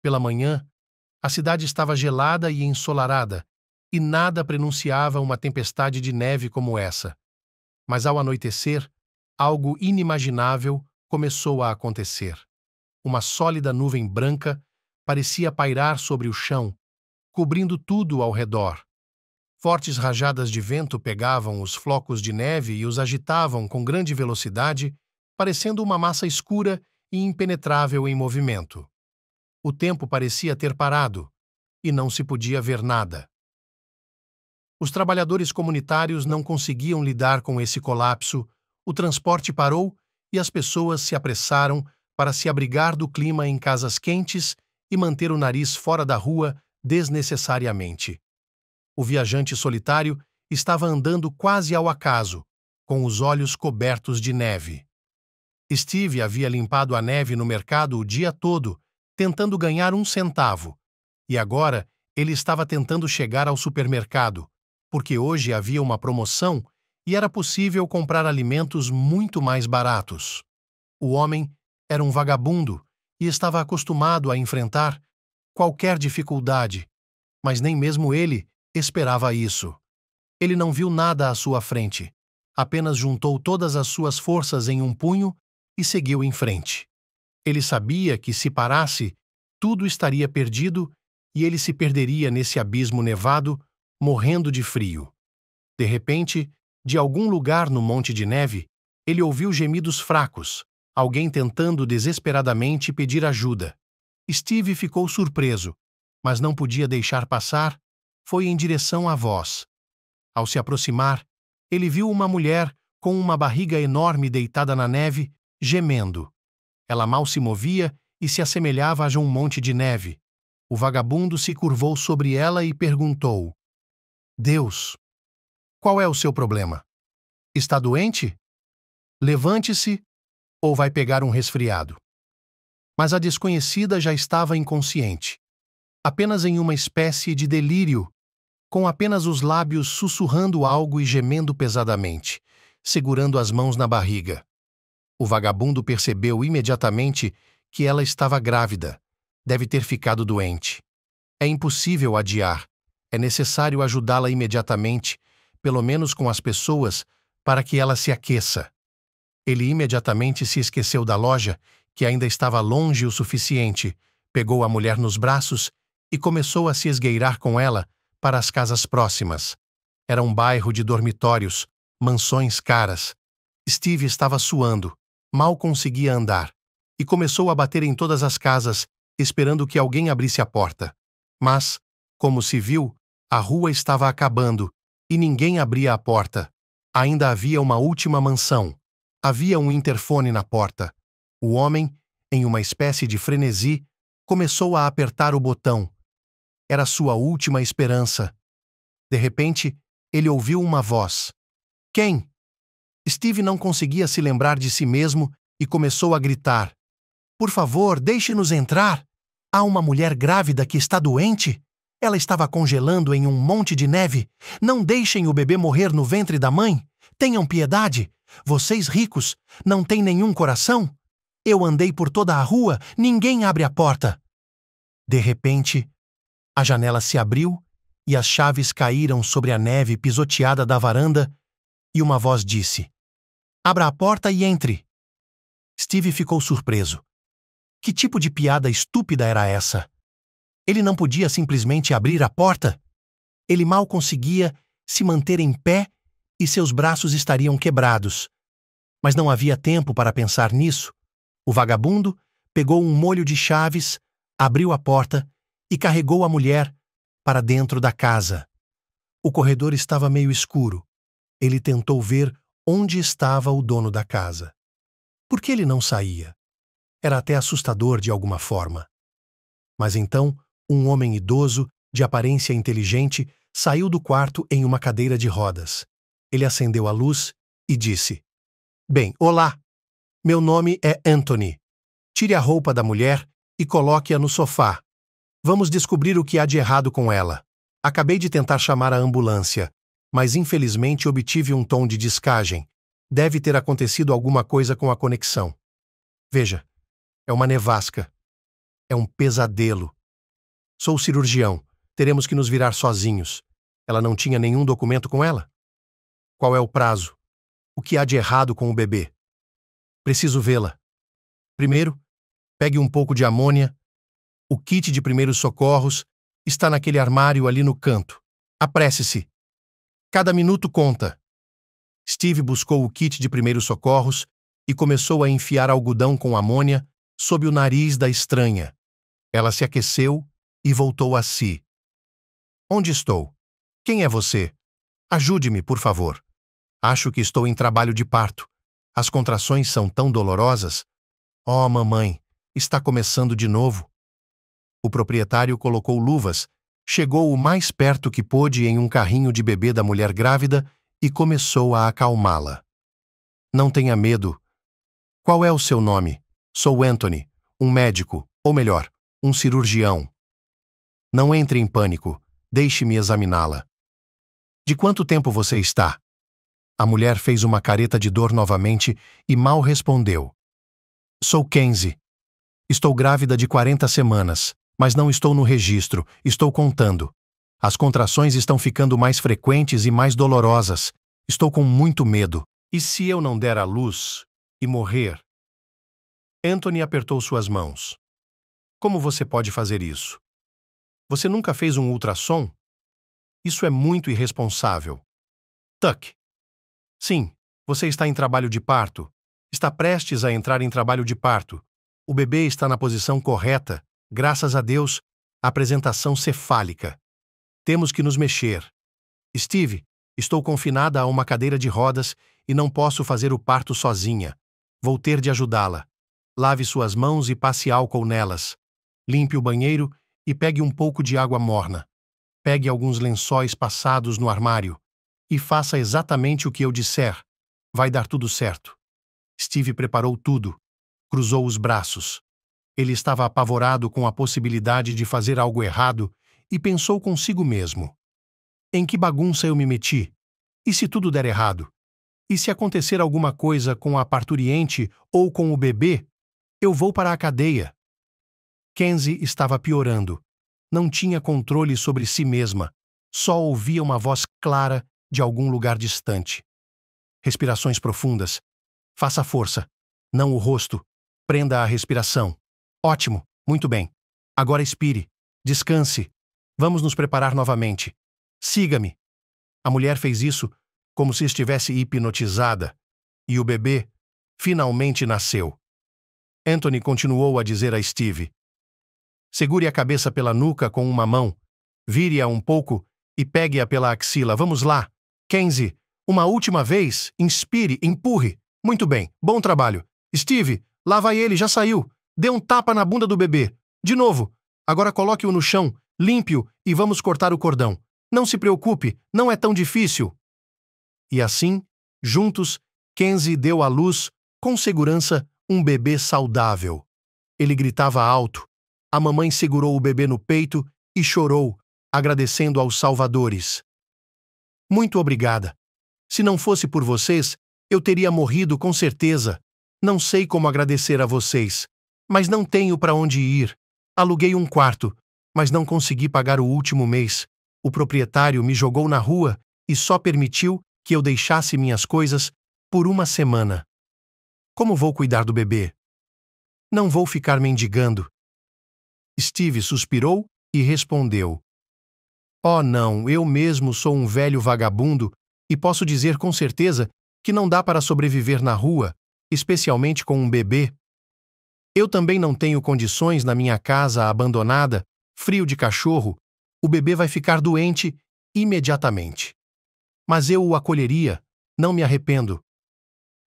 Pela manhã, a cidade estava gelada e ensolarada, e nada prenunciava uma tempestade de neve como essa. Mas ao anoitecer, algo inimaginável começou a acontecer. Uma sólida nuvem branca parecia pairar sobre o chão, cobrindo tudo ao redor. Fortes rajadas de vento pegavam os flocos de neve e os agitavam com grande velocidade, parecendo uma massa escura e impenetrável em movimento. O tempo parecia ter parado, e não se podia ver nada. Os trabalhadores comunitários não conseguiam lidar com esse colapso, o transporte parou e as pessoas se apressaram para se abrigar do clima em casas quentes e manter o nariz fora da rua desnecessariamente. O viajante solitário estava andando quase ao acaso, com os olhos cobertos de neve. Steve havia limpado a neve no mercado o dia todo, tentando ganhar 1 centavo, e agora ele estava tentando chegar ao supermercado, porque hoje havia uma promoção e era possível comprar alimentos muito mais baratos. O homem era um vagabundo e estava acostumado a enfrentar qualquer dificuldade, mas nem mesmo ele esperava isso. Ele não viu nada à sua frente, apenas juntou todas as suas forças em um punho e seguiu em frente. Ele sabia que, se parasse, tudo estaria perdido e ele se perderia nesse abismo nevado, morrendo de frio. De repente, de algum lugar no monte de neve, ele ouviu gemidos fracos, alguém tentando desesperadamente pedir ajuda. Steve ficou surpreso, mas não podia deixar passar, foi em direção à voz. Ao se aproximar, ele viu uma mulher com uma barriga enorme deitada na neve, gemendo. Ela mal se movia e se assemelhava a um monte de neve. O vagabundo se curvou sobre ela e perguntou: Deus, qual é o seu problema? Está doente? Levante-se ou vai pegar um resfriado. Mas a desconhecida já estava inconsciente, apenas em uma espécie de delírio, com apenas os lábios sussurrando algo e gemendo pesadamente, segurando as mãos na barriga. O vagabundo percebeu imediatamente que ela estava grávida. Deve ter ficado doente. É impossível adiar. É necessário ajudá-la imediatamente, pelo menos com as pessoas, para que ela se aqueça. Ele imediatamente se esqueceu da loja, que ainda estava longe o suficiente, pegou a mulher nos braços e começou a se esgueirar com ela para as casas próximas. Era um bairro de dormitórios, mansões caras. Steve estava suando, mal conseguia andar, e começou a bater em todas as casas, esperando que alguém abrisse a porta. Mas, como se viu, a rua estava acabando e ninguém abria a porta. Ainda havia uma última mansão. Havia um interfone na porta. O homem, em uma espécie de frenesi, começou a apertar o botão. Era sua última esperança. De repente, ele ouviu uma voz. Quem? Steve não conseguia se lembrar de si mesmo e começou a gritar. Por favor, deixe-nos entrar. Há uma mulher grávida que está doente. Ela estava congelando em um monte de neve. Não deixem o bebê morrer no ventre da mãe. Tenham piedade. Vocês ricos, não têm nenhum coração? Eu andei por toda a rua, ninguém abre a porta. De repente, a janela se abriu e as chaves caíram sobre a neve pisoteada da varanda e uma voz disse: Abra a porta e entre. Steve ficou surpreso. Que tipo de piada estúpida era essa? Ele não podia simplesmente abrir a porta? Ele mal conseguia se manter em pé e seus braços estariam quebrados. Mas não havia tempo para pensar nisso. O vagabundo pegou um molho de chaves, abriu a porta e carregou a mulher para dentro da casa. O corredor estava meio escuro. Ele tentou ver onde estava o dono da casa. Por que ele não saía? Era até assustador de alguma forma. Mas então, um homem idoso, de aparência inteligente, saiu do quarto em uma cadeira de rodas. Ele acendeu a luz e disse: Bem, olá. Meu nome é Anthony. Tire a roupa da mulher e coloque-a no sofá. Vamos descobrir o que há de errado com ela. Acabei de tentar chamar a ambulância, mas infelizmente obtive um tom de descagem. Deve ter acontecido alguma coisa com a conexão. Veja, é uma nevasca. É um pesadelo. Sou cirurgião. Teremos que nos virar sozinhos. Ela não tinha nenhum documento com ela? Qual é o prazo? O que há de errado com o bebê? Preciso vê-la. Primeiro, pegue um pouco de amônia. O kit de primeiros socorros está naquele armário ali no canto. Apresse-se. Cada minuto conta. Steve buscou o kit de primeiros socorros e começou a enfiar algodão com amônia sob o nariz da estranha. Ela se aqueceu e voltou a si. Onde estou? Quem é você? Ajude-me, por favor. Acho que estou em trabalho de parto. As contrações são tão dolorosas. Oh, mamãe, está começando de novo. O proprietário colocou luvas, chegou o mais perto que pôde em um carrinho de bebê da mulher grávida e começou a acalmá-la. Não tenha medo. Qual é o seu nome? Sou Anthony, um médico, ou melhor, um cirurgião. Não entre em pânico. Deixe-me examiná-la. De quanto tempo você está? A mulher fez uma careta de dor novamente e mal respondeu. Sou Kenzie. Estou grávida de 40 semanas, mas não estou no registro, estou contando. As contrações estão ficando mais frequentes e mais dolorosas. Estou com muito medo. E se eu não der à luz e morrer? Anthony apertou suas mãos. Como você pode fazer isso? Você nunca fez um ultrassom? Isso é muito irresponsável. Tuck. Sim, você está em trabalho de parto. Está prestes a entrar em trabalho de parto. O bebê está na posição correta, graças a Deus, apresentação cefálica. Temos que nos mexer. Steve, estou confinada a uma cadeira de rodas e não posso fazer o parto sozinha. Vou ter de ajudá-la. Lave suas mãos e passe álcool nelas. Limpe o banheiro e pegue um pouco de água morna. Pegue alguns lençóis passados no armário e faça exatamente o que eu disser. Vai dar tudo certo. Steve preparou tudo. Cruzou os braços. Ele estava apavorado com a possibilidade de fazer algo errado e pensou consigo mesmo. Em que bagunça eu me meti? E se tudo der errado? E se acontecer alguma coisa com a parturiente ou com o bebê? Eu vou para a cadeia. Kenzie estava piorando. Não tinha controle sobre si mesma. Só ouvia uma voz clara de algum lugar distante. Respirações profundas. Faça força. Não o rosto. Prenda a respiração. Ótimo. Muito bem. Agora expire. Descanse. Vamos nos preparar novamente. Siga-me. A mulher fez isso como se estivesse hipnotizada. E o bebê finalmente nasceu. Anthony continuou a dizer a Steve. Segure a cabeça pela nuca com uma mão. Vire-a um pouco e pegue-a pela axila. Vamos lá. Kenzie, uma última vez. Inspire, empurre. Muito bem. Bom trabalho. Steve, lá vai ele, já saiu. Dê um tapa na bunda do bebê. De novo. Agora coloque-o no chão, limpe-o e vamos cortar o cordão. Não se preocupe, não é tão difícil. E assim, juntos, Kenzie deu à luz, com segurança, um bebê saudável. Ele gritava alto. A mamãe segurou o bebê no peito e chorou, agradecendo aos salvadores. Muito obrigada. Se não fosse por vocês, eu teria morrido com certeza. Não sei como agradecer a vocês, mas não tenho para onde ir. Aluguei um quarto, mas não consegui pagar o último mês. O proprietário me jogou na rua e só permitiu que eu deixasse minhas coisas por uma semana. Como vou cuidar do bebê? Não vou ficar mendigando. Steve suspirou e respondeu. Oh não, eu mesmo sou um velho vagabundo e posso dizer com certeza que não dá para sobreviver na rua, especialmente com um bebê. Eu também não tenho condições na minha casa abandonada, frio de cachorro. O bebê vai ficar doente imediatamente. Mas eu o acolheria, não me arrependo.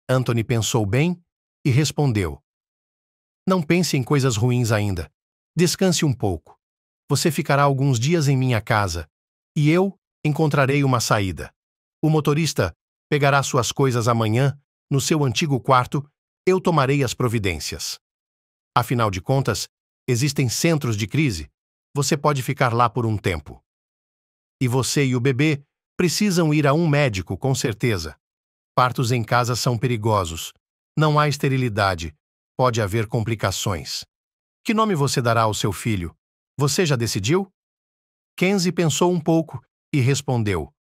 Anthony pensou bem e respondeu. Não pense em coisas ruins ainda. Descanse um pouco. Você ficará alguns dias em minha casa e eu encontrarei uma saída. O motorista pegará suas coisas amanhã, no seu antigo quarto, eu tomarei as providências. Afinal de contas, existem centros de crise. Você pode ficar lá por um tempo. E você e o bebê precisam ir a um médico, com certeza. Partos em casa são perigosos. Não há esterilidade. Pode haver complicações. Que nome você dará ao seu filho? Você já decidiu? Kenzie pensou um pouco e respondeu.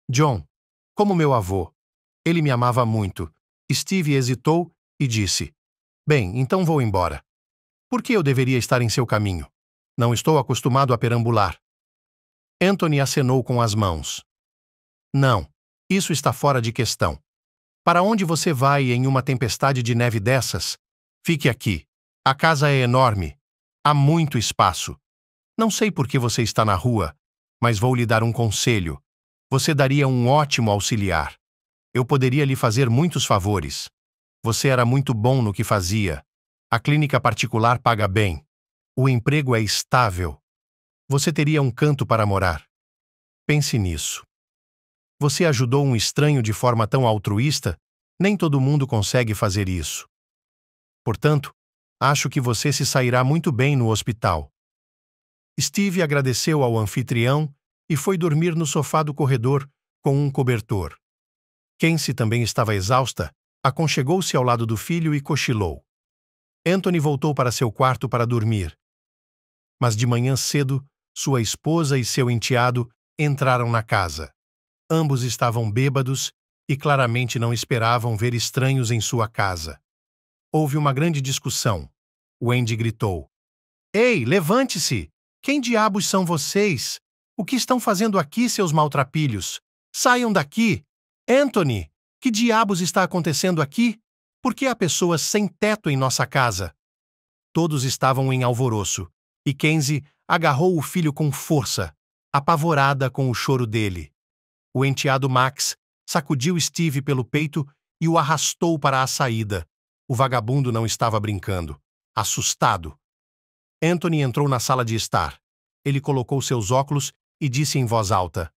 John, como meu avô. Ele me amava muito. Steve hesitou e disse. Bem, então vou embora. Por que eu deveria estar em seu caminho? Não estou acostumado a perambular. Anthony acenou com as mãos. Não, isso está fora de questão. Para onde você vai em uma tempestade de neve dessas? Fique aqui. A casa é enorme. Há muito espaço. Não sei por que você está na rua, mas vou lhe dar um conselho. Você daria um ótimo auxiliar. Eu poderia lhe fazer muitos favores. Você era muito bom no que fazia. A clínica particular paga bem. O emprego é estável. Você teria um canto para morar. Pense nisso. Você ajudou um estranho de forma tão altruísta, nem todo mundo consegue fazer isso. Portanto, acho que você se sairá muito bem no hospital. Steve agradeceu ao anfitrião e foi dormir no sofá do corredor com um cobertor. Kenzie também estava exausta, aconchegou-se ao lado do filho e cochilou. Anthony voltou para seu quarto para dormir. Mas de manhã cedo, sua esposa e seu enteado entraram na casa. Ambos estavam bêbados e claramente não esperavam ver estranhos em sua casa. Houve uma grande discussão. Wendy gritou. Ei, levante-se! Quem diabos são vocês? O que estão fazendo aqui, seus maltrapilhos? Saiam daqui! Anthony, que diabos está acontecendo aqui? Por que há pessoas sem teto em nossa casa? Todos estavam em alvoroço, e Kenzie agarrou o filho com força, apavorada com o choro dele. O enteado Max sacudiu Steve pelo peito e o arrastou para a saída. O vagabundo não estava brincando. Assustado. Anthony entrou na sala de estar. Ele colocou seus óculos e disse em voz alta.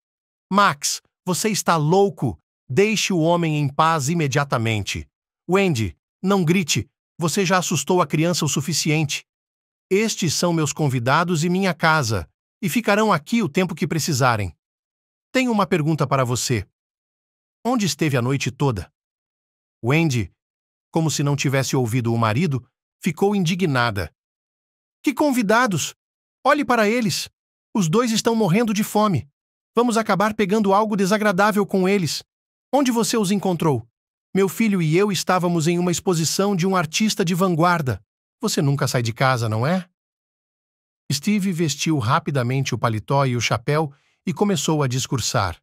Max, você está louco! Deixe o homem em paz imediatamente. Wendy, não grite. Você já assustou a criança o suficiente. Estes são meus convidados e minha casa, e ficarão aqui o tempo que precisarem. Tenho uma pergunta para você. Onde esteve a noite toda? Wendy, como se não tivesse ouvido o marido, ficou indignada. Que convidados? Olhe para eles. Os dois estão morrendo de fome. Vamos acabar pegando algo desagradável com eles. Onde você os encontrou? Meu filho e eu estávamos em uma exposição de um artista de vanguarda. Você nunca sai de casa, não é? Steve vestiu rapidamente o paletó e o chapéu e começou a discursar.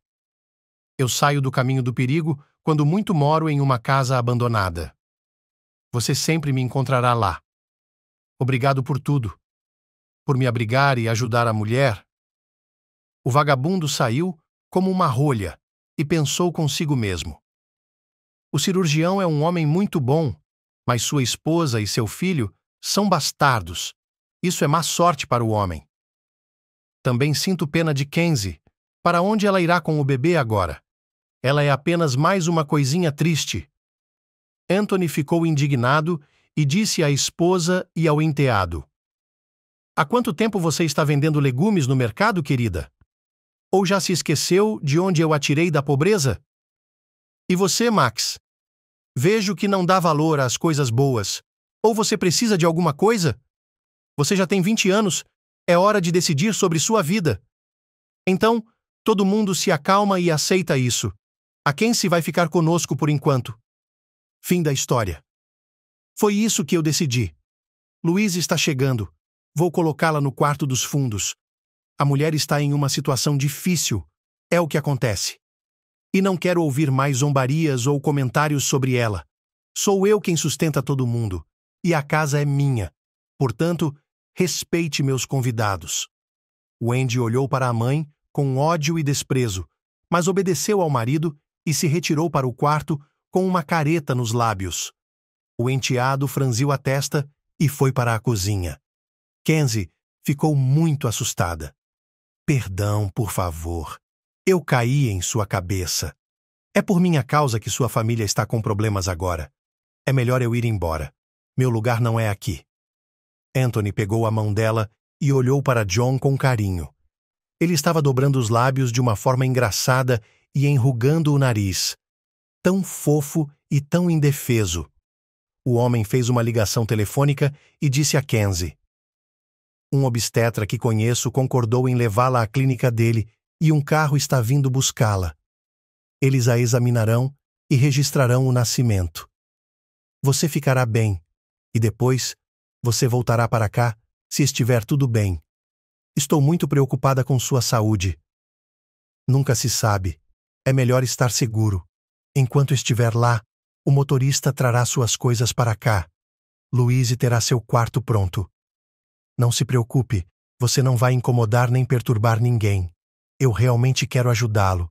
Eu saio do caminho do perigo quando muito moro em uma casa abandonada. Você sempre me encontrará lá. Obrigado por tudo. Por me abrigar e ajudar a mulher. O vagabundo saiu como uma rolha e pensou consigo mesmo. O cirurgião é um homem muito bom, mas sua esposa e seu filho são bastardos. Isso é má sorte para o homem. Também sinto pena de Kenzie. Para onde ela irá com o bebê agora? Ela é apenas mais uma coisinha triste. Anthony ficou indignado e disse à esposa e ao enteado. Há quanto tempo você está vendendo legumes no mercado, querida? Ou já se esqueceu de onde eu a tirei da pobreza? E você, Max? Vejo que não dá valor às coisas boas. Ou você precisa de alguma coisa? Você já tem 20 anos. É hora de decidir sobre sua vida. Então, todo mundo se acalma e aceita isso. A Kenzie vai ficar conosco por enquanto. Fim da história. Foi isso que eu decidi. Louise está chegando. Vou colocá-la no quarto dos fundos. A mulher está em uma situação difícil. É o que acontece. E não quero ouvir mais zombarias ou comentários sobre ela. Sou eu quem sustenta todo mundo. E a casa é minha. Portanto, respeite meus convidados. Wendy olhou para a mãe com ódio e desprezo, mas obedeceu ao marido e se retirou para o quarto com uma careta nos lábios. O enteado franziu a testa e foi para a cozinha. Kenzie ficou muito assustada. Perdão, por favor. Eu caí em sua cabeça. É por minha causa que sua família está com problemas agora. É melhor eu ir embora. Meu lugar não é aqui. Anthony pegou a mão dela e olhou para John com carinho. Ele estava dobrando os lábios de uma forma engraçada e enrugando o nariz. Tão fofo e tão indefeso. O homem fez uma ligação telefônica e disse a Kenzie. Um obstetra que conheço concordou em levá-la à clínica dele e um carro está vindo buscá-la. Eles a examinarão e registrarão o nascimento. Você ficará bem, e depois você voltará para cá se estiver tudo bem. Estou muito preocupada com sua saúde. Nunca se sabe. É melhor estar seguro. Enquanto estiver lá, o motorista trará suas coisas para cá. Louise terá seu quarto pronto. Não se preocupe, você não vai incomodar nem perturbar ninguém. Eu realmente quero ajudá-lo.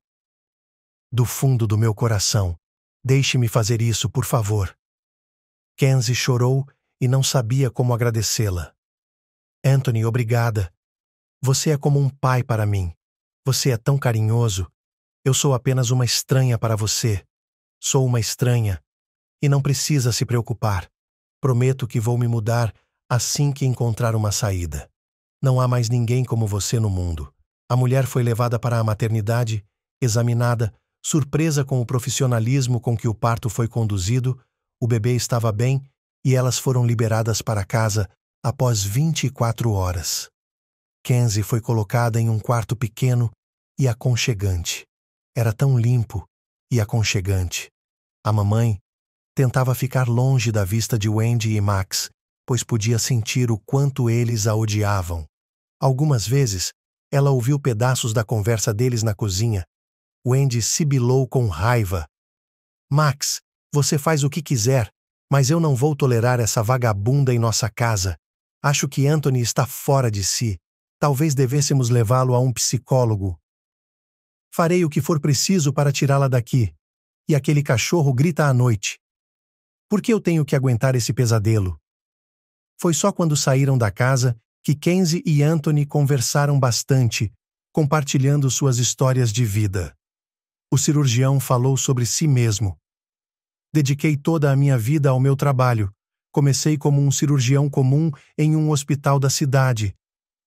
Do fundo do meu coração, deixe-me fazer isso, por favor. Kenzie chorou e não sabia como agradecê-la. Anthony, obrigada. Você é como um pai para mim. Você é tão carinhoso. Eu sou apenas uma estranha para você. Sou uma estranha. E não precisa se preocupar. Prometo que vou me mudar assim que encontrar uma saída. Não há mais ninguém como você no mundo. A mulher foi levada para a maternidade, examinada, surpresa com o profissionalismo com que o parto foi conduzido, o bebê estava bem e elas foram liberadas para casa após 24 horas. Kenzie foi colocada em um quarto pequeno e aconchegante. Era tão limpo e aconchegante. A mamãe tentava ficar longe da vista de Wendy e Max, pois podia sentir o quanto eles a odiavam. Algumas vezes, ela ouviu pedaços da conversa deles na cozinha. Wendy sibilou com raiva. Max, você faz o que quiser, mas eu não vou tolerar essa vagabunda em nossa casa. Acho que Anthony está fora de si. Talvez devêssemos levá-lo a um psicólogo. Farei o que for preciso para tirá-la daqui. E aquele cachorro grita à noite. Por que eu tenho que aguentar esse pesadelo? Foi só quando saíram da casa que Kenzie e Anthony conversaram bastante, compartilhando suas histórias de vida. O cirurgião falou sobre si mesmo. Dediquei toda a minha vida ao meu trabalho. Comecei como um cirurgião comum em um hospital da cidade.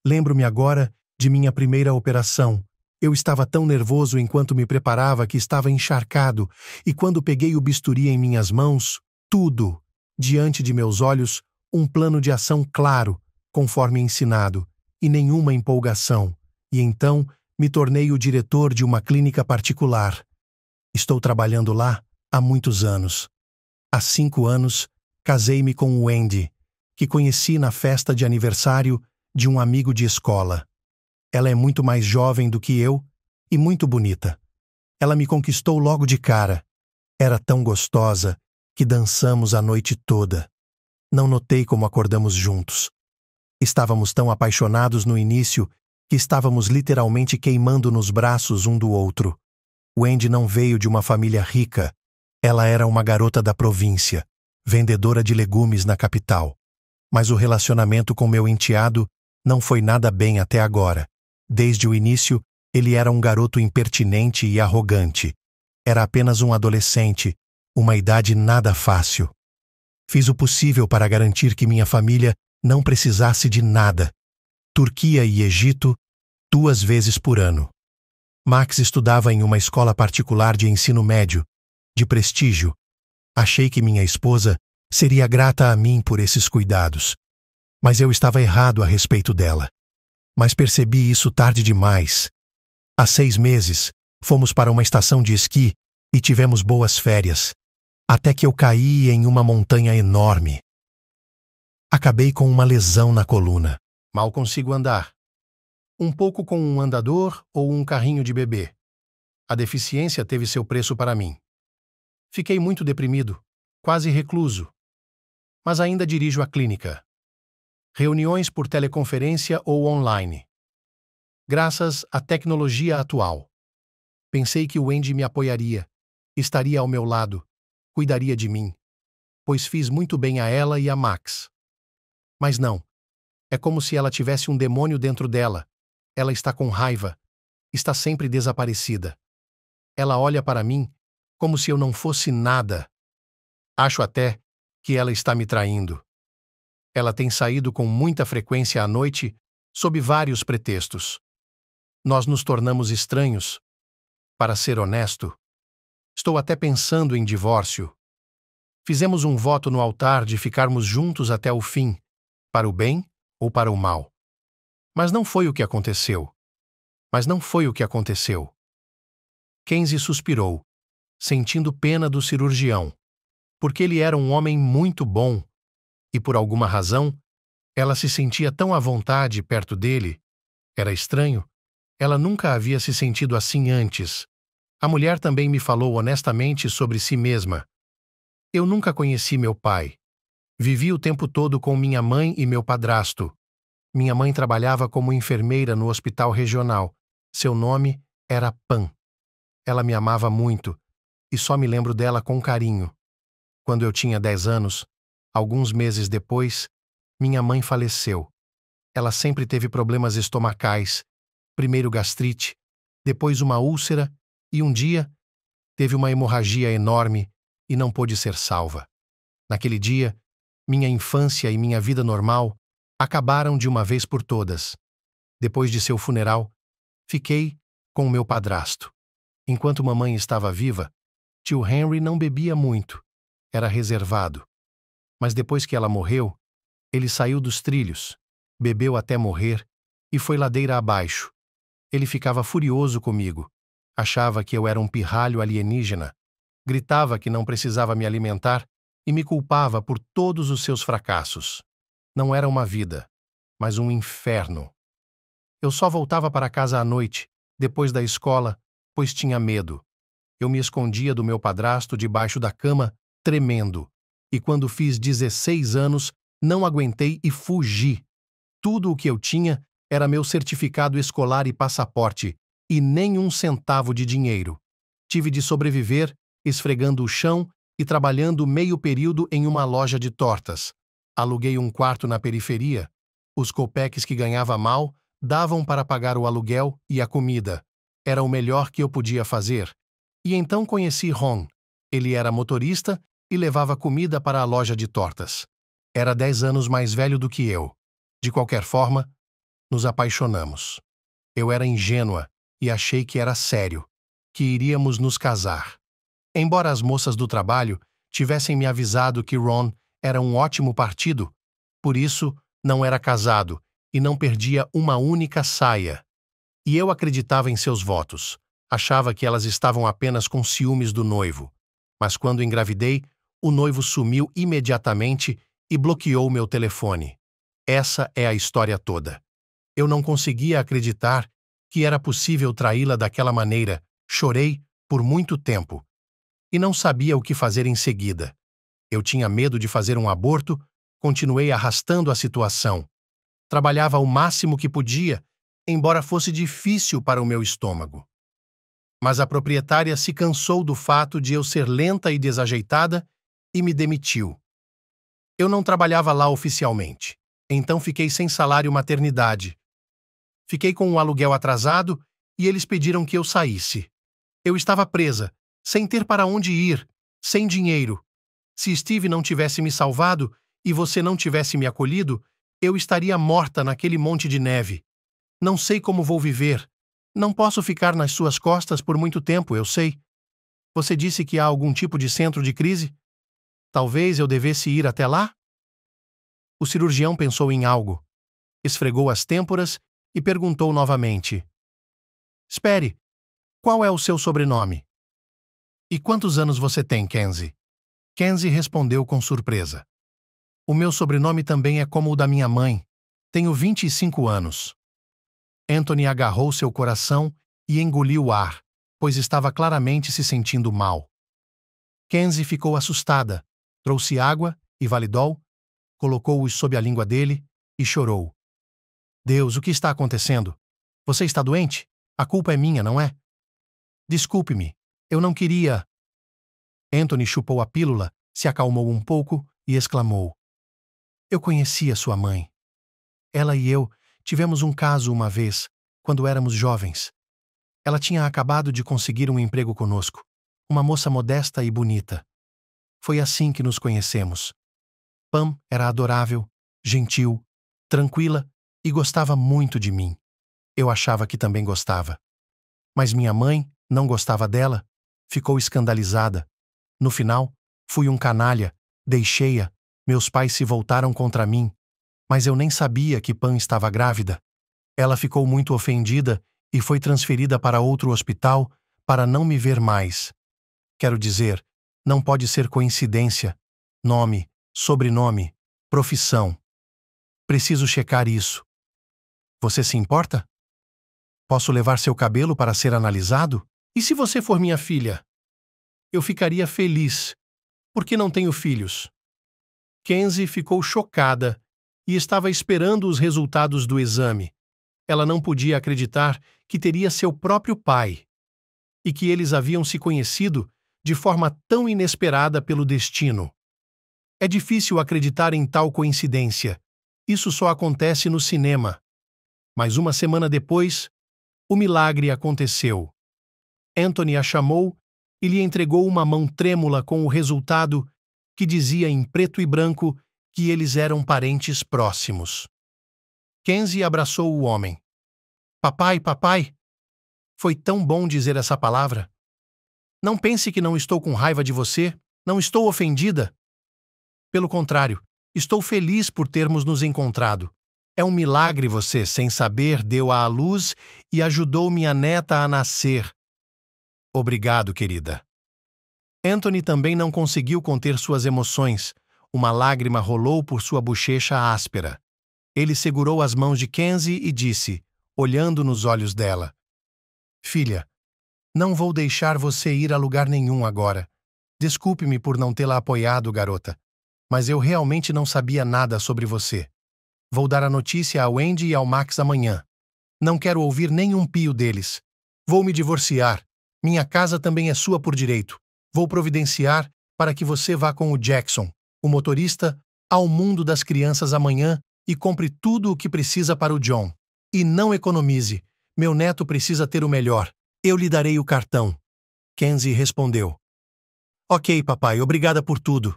Lembro-me agora de minha primeira operação. Eu estava tão nervoso enquanto me preparava que estava encharcado, e quando peguei o bisturi em minhas mãos, tudo, diante de meus olhos, um plano de ação claro, conforme ensinado, e nenhuma empolgação. E então me tornei o diretor de uma clínica particular. Estou trabalhando lá há muitos anos. Há 5 anos, casei-me com Wendy, que conheci na festa de aniversário de um amigo de escola. Ela é muito mais jovem do que eu e muito bonita. Ela me conquistou logo de cara. Era tão gostosa que dançamos a noite toda. Não notei como acordamos juntos. Estávamos tão apaixonados no início que estávamos literalmente queimando nos braços um do outro. Wendy não veio de uma família rica. Ela era uma garota da província, vendedora de legumes na capital. Mas o relacionamento com meu enteado não foi nada bem até agora. Desde o início, ele era um garoto impertinente e arrogante. Era apenas um adolescente, uma idade nada fácil. Fiz o possível para garantir que minha família não precisasse de nada. Turquia e Egito, 2 vezes por ano. Max estudava em uma escola particular de ensino médio, de prestígio. Achei que minha esposa seria grata a mim por esses cuidados. Mas eu estava errado a respeito dela. Mas percebi isso tarde demais. Há 6 meses, fomos para uma estação de esqui e tivemos boas férias, até que eu caí em uma montanha enorme. Acabei com uma lesão na coluna. Mal consigo andar. Um pouco com um andador ou um carrinho de bebê. A deficiência teve seu preço para mim. Fiquei muito deprimido, quase recluso. Mas ainda dirijo a clínica. Reuniões por teleconferência ou online. Graças à tecnologia atual. Pensei que o Wendy me apoiaria, estaria ao meu lado, cuidaria de mim, pois fiz muito bem a ela e a Max. Mas não. É como se ela tivesse um demônio dentro dela. Ela está com raiva. Está sempre desaparecida. Ela olha para mim como se eu não fosse nada. Acho até que ela está me traindo. Ela tem saído com muita frequência à noite, sob vários pretextos. Nós nos tornamos estranhos. Para ser honesto, estou até pensando em divórcio. Fizemos um voto no altar de ficarmos juntos até o fim, para o bem ou para o mal. Mas não foi o que aconteceu. Mas não foi o que aconteceu. Kenzie suspirou, sentindo pena do cirurgião, porque ele era um homem muito bom, e por alguma razão, ela se sentia tão à vontade perto dele. Era estranho. Ela nunca havia se sentido assim antes. A mulher também me falou honestamente sobre si mesma. Eu nunca conheci meu pai. Vivi o tempo todo com minha mãe e meu padrasto. Minha mãe trabalhava como enfermeira no hospital regional. Seu nome era Pam. Ela me amava muito, e só me lembro dela com carinho. Quando eu tinha 10 anos, alguns meses depois, minha mãe faleceu. Ela sempre teve problemas estomacais, primeiro gastrite, depois uma úlcera e um dia teve uma hemorragia enorme e não pôde ser salva. Naquele dia, minha infância e minha vida normal acabaram de uma vez por todas. Depois de seu funeral, fiquei com o meu padrasto. Enquanto mamãe estava viva, tio Henry não bebia muito. Era reservado. Mas depois que ela morreu, ele saiu dos trilhos, bebeu até morrer e foi ladeira abaixo. Ele ficava furioso comigo. Achava que eu era um pirralho alienígena. Gritava que não precisava me alimentar e me culpava por todos os seus fracassos. Não era uma vida, mas um inferno. Eu só voltava para casa à noite, depois da escola, pois tinha medo. Eu me escondia do meu padrasto debaixo da cama, tremendo. E quando fiz 16 anos, não aguentei e fugi. Tudo o que eu tinha era meu certificado escolar e passaporte, e nem um centavo de dinheiro. Tive de sobreviver, esfregando o chão e trabalhando meio período em uma loja de tortas. Aluguei um quarto na periferia. Os copeques que ganhava mal davam para pagar o aluguel e a comida. Era o melhor que eu podia fazer. E então conheci Ron. Ele era motorista e levava comida para a loja de tortas. Era 10 anos mais velho do que eu. De qualquer forma, nos apaixonamos. Eu era ingênua e achei que era sério, que iríamos nos casar. Embora as moças do trabalho tivessem me avisado que Ron era um ótimo partido, por isso não era casado e não perdia uma única saia. E eu acreditava em seus votos. Achava que elas estavam apenas com ciúmes do noivo. Mas quando engravidei, o noivo sumiu imediatamente e bloqueou meu telefone. Essa é a história toda. Eu não conseguia acreditar que era possível traí-la daquela maneira. Chorei por muito tempo. E não sabia o que fazer em seguida. Eu tinha medo de fazer um aborto, continuei arrastando a situação. Trabalhava o máximo que podia, embora fosse difícil para o meu estômago. Mas a proprietária se cansou do fato de eu ser lenta e desajeitada e me demitiu. Eu não trabalhava lá oficialmente, então fiquei sem salário maternidade. Fiquei com um aluguel atrasado e eles pediram que eu saísse. Eu estava presa, sem ter para onde ir, sem dinheiro. Se Steve não tivesse me salvado e você não tivesse me acolhido, eu estaria morta naquele monte de neve. Não sei como vou viver. Não posso ficar nas suas costas por muito tempo, eu sei. Você disse que há algum tipo de centro de crise? Talvez eu devesse ir até lá? O cirurgião pensou em algo, esfregou as têmporas e perguntou novamente. Espere, qual é o seu sobrenome? E quantos anos você tem, Kenzie? Kenzie respondeu com surpresa. O meu sobrenome também é como o da minha mãe. Tenho 25 anos. Anthony agarrou seu coração e engoliu o ar, pois estava claramente se sentindo mal. Kenzie ficou assustada, trouxe água e validol, colocou-os sob a língua dele e chorou. Deus, o que está acontecendo? Você está doente? A culpa é minha, não é? Desculpe-me, eu não queria... Anthony chupou a pílula, se acalmou um pouco e exclamou. Eu conhecia sua mãe. Ela e eu tivemos um caso uma vez, quando éramos jovens. Ela tinha acabado de conseguir um emprego conosco, uma moça modesta e bonita. Foi assim que nos conhecemos. Pam era adorável, gentil, tranquila e gostava muito de mim. Eu achava que também gostava. Mas minha mãe não gostava dela, ficou escandalizada. No final, fui um canalha, deixei-a, meus pais se voltaram contra mim, mas eu nem sabia que Pam estava grávida. Ela ficou muito ofendida e foi transferida para outro hospital para não me ver mais. Quero dizer, não pode ser coincidência. Nome, sobrenome, profissão. Preciso checar isso. Você se importa? Posso levar seu cabelo para ser analisado? E se você for minha filha? Eu ficaria feliz, porque não tenho filhos. Kenzie ficou chocada e estava esperando os resultados do exame. Ela não podia acreditar que teria seu próprio pai e que eles haviam se conhecido de forma tão inesperada pelo destino. É difícil acreditar em tal coincidência. Isso só acontece no cinema. Mas uma semana depois, o milagre aconteceu. Anthony a chamou e lhe entregou uma mão trêmula com o resultado que dizia em preto e branco que eles eram parentes próximos. Kenzie abraçou o homem. Papai, papai! Foi tão bom dizer essa palavra. Não pense que não estou com raiva de você, não estou ofendida. Pelo contrário, estou feliz por termos nos encontrado. É um milagre você, sem saber, deu à luz e ajudou minha neta a nascer. Obrigado, querida. Anthony também não conseguiu conter suas emoções. Uma lágrima rolou por sua bochecha áspera. Ele segurou as mãos de Kenzie e disse, olhando nos olhos dela: Filha, não vou deixar você ir a lugar nenhum agora. Desculpe-me por não tê-la apoiado, garota, mas eu realmente não sabia nada sobre você. Vou dar a notícia ao Andy e ao Max amanhã. Não quero ouvir nenhum pio deles. Vou me divorciar. Minha casa também é sua por direito. Vou providenciar para que você vá com o Jackson, o motorista, ao mundo das crianças amanhã e compre tudo o que precisa para o John. E não economize. Meu neto precisa ter o melhor. Eu lhe darei o cartão. Kenzie respondeu. Ok, papai, obrigada por tudo.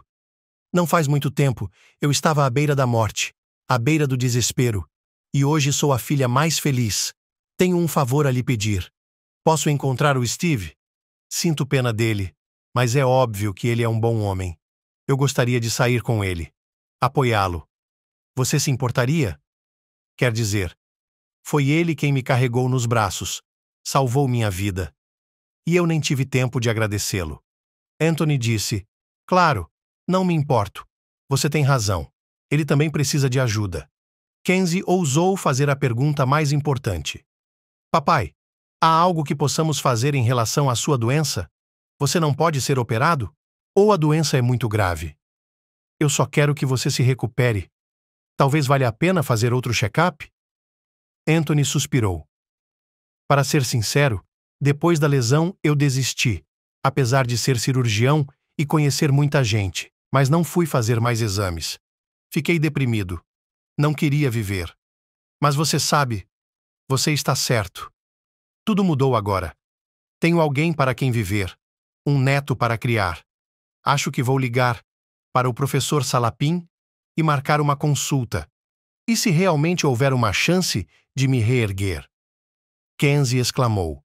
Não faz muito tempo, eu estava à beira da morte, à beira do desespero, e hoje sou a filha mais feliz. Tenho um favor a lhe pedir. Posso encontrar o Steve? Sinto pena dele, mas é óbvio que ele é um bom homem. Eu gostaria de sair com ele, apoiá-lo. Você se importaria? Quer dizer, foi ele quem me carregou nos braços, salvou minha vida. E eu nem tive tempo de agradecê-lo. Anthony disse, claro, não me importo. Você tem razão. Ele também precisa de ajuda. Kenzie ousou fazer a pergunta mais importante. Papai, há algo que possamos fazer em relação à sua doença? Você não pode ser operado? Ou a doença é muito grave? Eu só quero que você se recupere. Talvez valha a pena fazer outro check-up? Anthony suspirou. Para ser sincero, depois da lesão eu desisti, apesar de ser cirurgião e conhecer muita gente, mas não fui fazer mais exames. Fiquei deprimido. Não queria viver. Mas você sabe, você está certo. Tudo mudou agora. Tenho alguém para quem viver, um neto para criar. Acho que vou ligar para o professor Salapin e marcar uma consulta. E se realmente houver uma chance de me reerguer? Kenzie exclamou.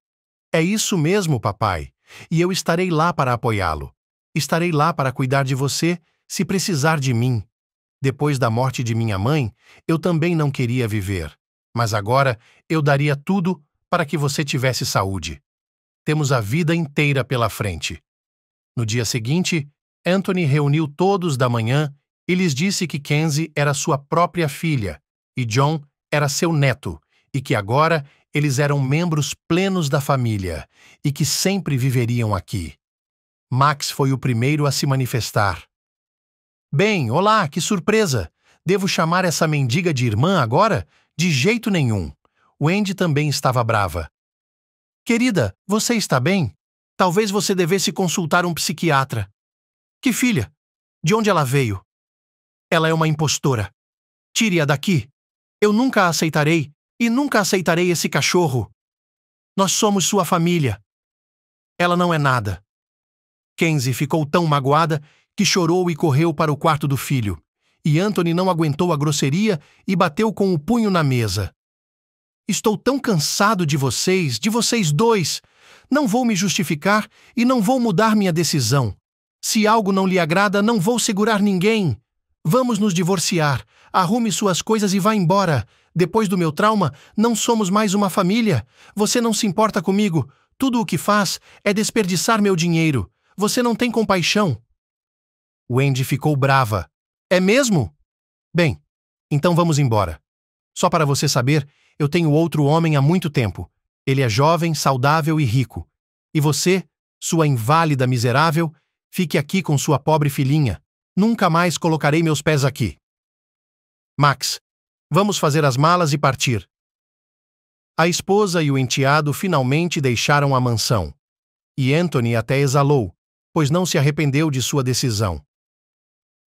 É isso mesmo, papai. E eu estarei lá para apoiá-lo. Estarei lá para cuidar de você se precisar de mim. Depois da morte de minha mãe, eu também não queria viver. Mas agora eu daria tudo para que você tivesse saúde. Temos a vida inteira pela frente. No dia seguinte, Anthony reuniu todos da manhã e lhes disse que Kenzie era sua própria filha e John era seu neto e que agora eles eram membros plenos da família e que sempre viveriam aqui. Max foi o primeiro a se manifestar. Bem, olá, que surpresa! Devo chamar essa mendiga de irmã agora? De jeito nenhum. Wendy também estava brava. Querida, você está bem? Talvez você devesse consultar um psiquiatra. Que filha? De onde ela veio? Ela é uma impostora. Tire-a daqui. Eu nunca a aceitarei e nunca aceitarei esse cachorro. Nós somos sua família. Ela não é nada. Kenzie ficou tão magoada que chorou e correu para o quarto do filho. E Anthony não aguentou a grosseria e bateu com o punho na mesa. Estou tão cansado de vocês dois. Não vou me justificar e não vou mudar minha decisão. Se algo não lhe agrada, não vou segurar ninguém. Vamos nos divorciar. Arrume suas coisas e vá embora. Depois do meu trauma, não somos mais uma família. Você não se importa comigo. Tudo o que faz é desperdiçar meu dinheiro. Você não tem compaixão. Wendy ficou brava. É mesmo? Bem, então vamos embora. Só para você saber, eu tenho outro homem há muito tempo. Ele é jovem, saudável e rico. E você, sua inválida miserável, fique aqui com sua pobre filhinha. Nunca mais colocarei meus pés aqui. Max, vamos fazer as malas e partir. A esposa e o enteado finalmente deixaram a mansão. E Anthony até exalou, pois não se arrependeu de sua decisão.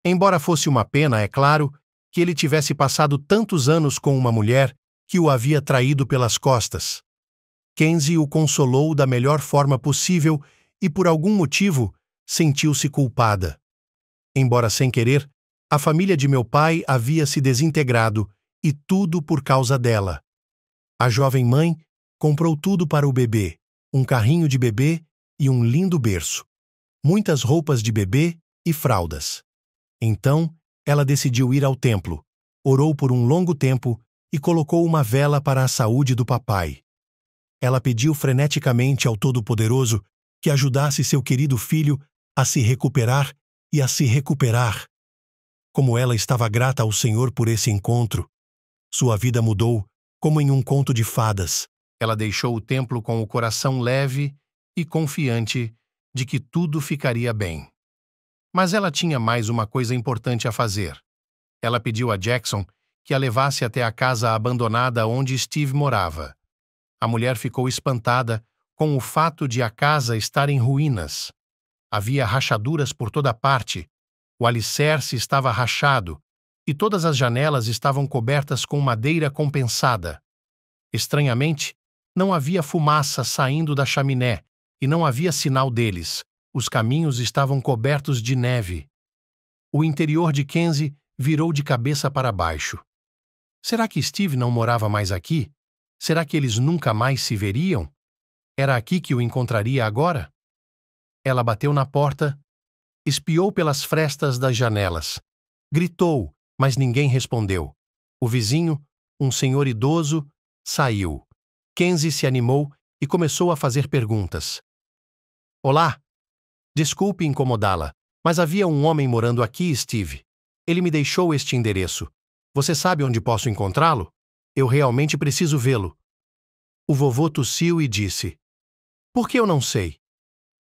Embora fosse uma pena, é claro, que ele tivesse passado tantos anos com uma mulher que o havia traído pelas costas. Kenzie o consolou da melhor forma possível e, por algum motivo, sentiu-se culpada. Embora sem querer, a família de meu pai havia se desintegrado, e tudo por causa dela. A jovem mãe comprou tudo para o bebê, um carrinho de bebê e um lindo berço, muitas roupas de bebê e fraldas. Então, ela decidiu ir ao templo, orou por um longo tempo e colocou uma vela para a saúde do papai. Ela pediu freneticamente ao Todo-Poderoso que ajudasse seu querido filho a se recuperar e a se recuperar. Como ela estava grata ao Senhor por esse encontro, sua vida mudou como em um conto de fadas. Ela deixou o templo com o coração leve e confiante de que tudo ficaria bem. Mas ela tinha mais uma coisa importante a fazer. Ela pediu a Jackson que a levasse até a casa abandonada onde Steve morava. A mulher ficou espantada com o fato de a casa estar em ruínas. Havia rachaduras por toda parte, o alicerce estava rachado e todas as janelas estavam cobertas com madeira compensada. Estranhamente, não havia fumaça saindo da chaminé e não havia sinal deles. Os caminhos estavam cobertos de neve. O interior de Kenzie virou de cabeça para baixo. Será que Steve não morava mais aqui? Será que eles nunca mais se veriam? Era aqui que o encontraria agora? Ela bateu na porta, espiou pelas frestas das janelas. Gritou, mas ninguém respondeu. O vizinho, um senhor idoso, saiu. Kenzie se animou e começou a fazer perguntas. Olá! Desculpe incomodá-la, mas havia um homem morando aqui, Steve. Ele me deixou este endereço. Você sabe onde posso encontrá-lo? Eu realmente preciso vê-lo. O vovô tossiu e disse: Por que eu não sei?